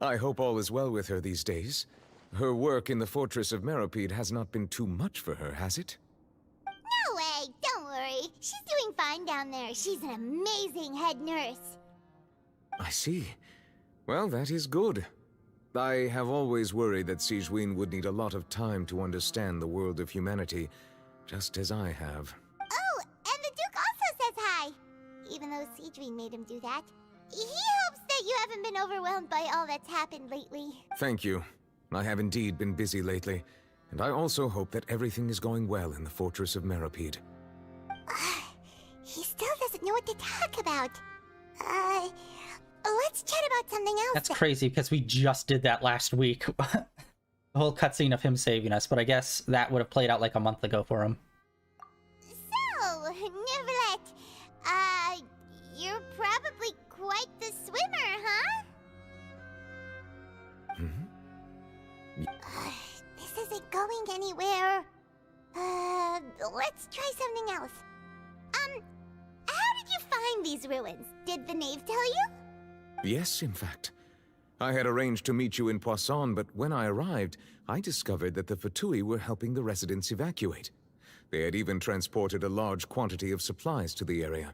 I hope all is well with her these days. Her work in the Fortress of Meropide has not been too much for her, has it? No way, don't worry. She's doing fine down there. She's an amazing head nurse. I see. Well, that is good. I have always worried that Sigewinne would need a lot of time to understand the world of humanity, just as I have. Oh, and the Duke also says hi. Even though Sigewinne made him do that. He hopes that you haven't been overwhelmed by all that's happened lately. Thank you. I have indeed been busy lately, and I also hope that everything is going well in the Fortress of Meropide. He still doesn't know what to talk about. Let's chat about something else. That's crazy, because we just did that last week. The whole cutscene of him saving us, but I guess that would have played out like a month ago for him. So, Neuvillette, you're probably quite the swimmer, huh? This isn't going anywhere. Let's try something else. How did you find these ruins? Did the knave tell you? Yes, in fact. I had arranged to meet you in Poisson, but when I arrived, I discovered that the Fatui were helping the residents evacuate. They had even transported a large quantity of supplies to the area.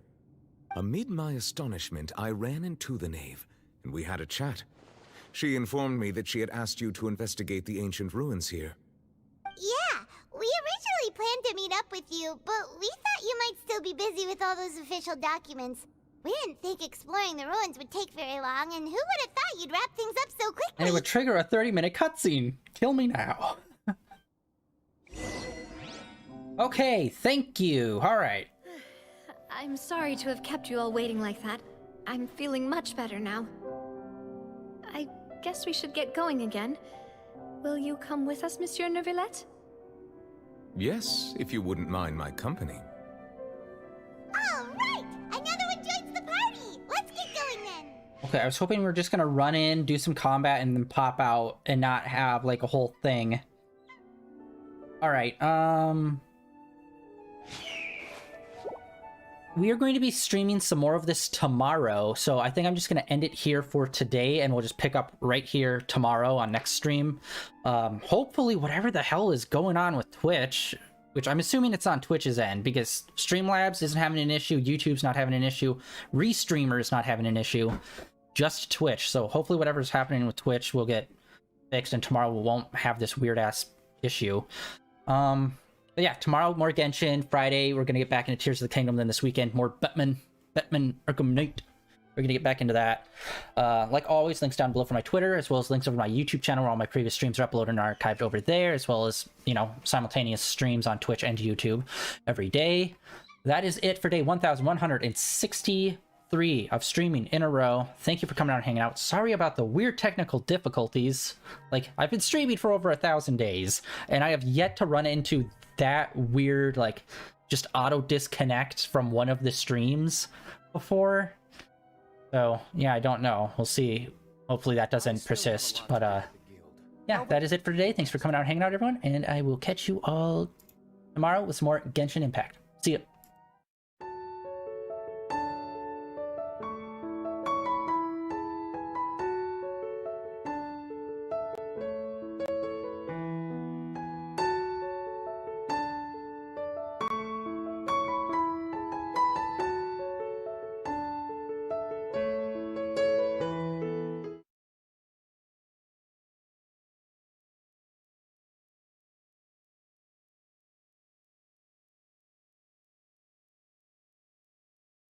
Amid my astonishment, I ran into the knave, and we had a chat. She informed me that she had asked you to investigate the ancient ruins here. Yeah, we originally planned to meet up with you, but we thought you might still be busy with all those official documents. We didn't think exploring the ruins would take very long, and who would have thought you'd wrap things up so quickly? And it would trigger a 30-minute cutscene. Kill me now. Okay, thank you. All right. I'm sorry to have kept you all waiting like that. I'm feeling much better now. I guess we should get going again. Will you come with us, Monsieur Neuvillette? Yes, if you wouldn't mind my company. All right! Another one joins the party! Let's get going then! Okay, I was hoping we were just gonna run in, do some combat, and then pop out and not have like a whole thing. All right, we are going to be streaming some more of this tomorrow, so I think I'm just going to end it here for today, and we'll just pick up right here tomorrow on next stream. Hopefully whatever the hell is going on with Twitch, which I'm assuming it's on Twitch's end, because Streamlabs isn't having an issue, YouTube's not having an issue, Restreamer's not having an issue, just Twitch. So hopefully whatever's happening with Twitch will get fixed, and tomorrow we won't have this weird-ass issue. But yeah, tomorrow more Genshin. Friday we're gonna get back into Tears of the Kingdom. Then this weekend more Batman Arkham Knight. We're gonna get back into that. Like always, links down below for my Twitter, as well as links over my YouTube channel where all my previous streams are uploaded and archived over there, as well as, you know, simultaneous streams on Twitch and YouTube every day. That is it for day 1163 of streaming in a row. Thank you for coming out and hanging out. Sorry about the weird technical difficulties. Like, I've been streaming for over 1,000 days, and I have yet to run into that weird, like, just auto disconnect from one of the streams before. So yeah, I don't know, we'll see. Hopefully that doesn't persist. But yeah, that is it for today. Thanks for coming out and hanging out, everyone, and I will catch you all tomorrow with some more Genshin Impact. See ya.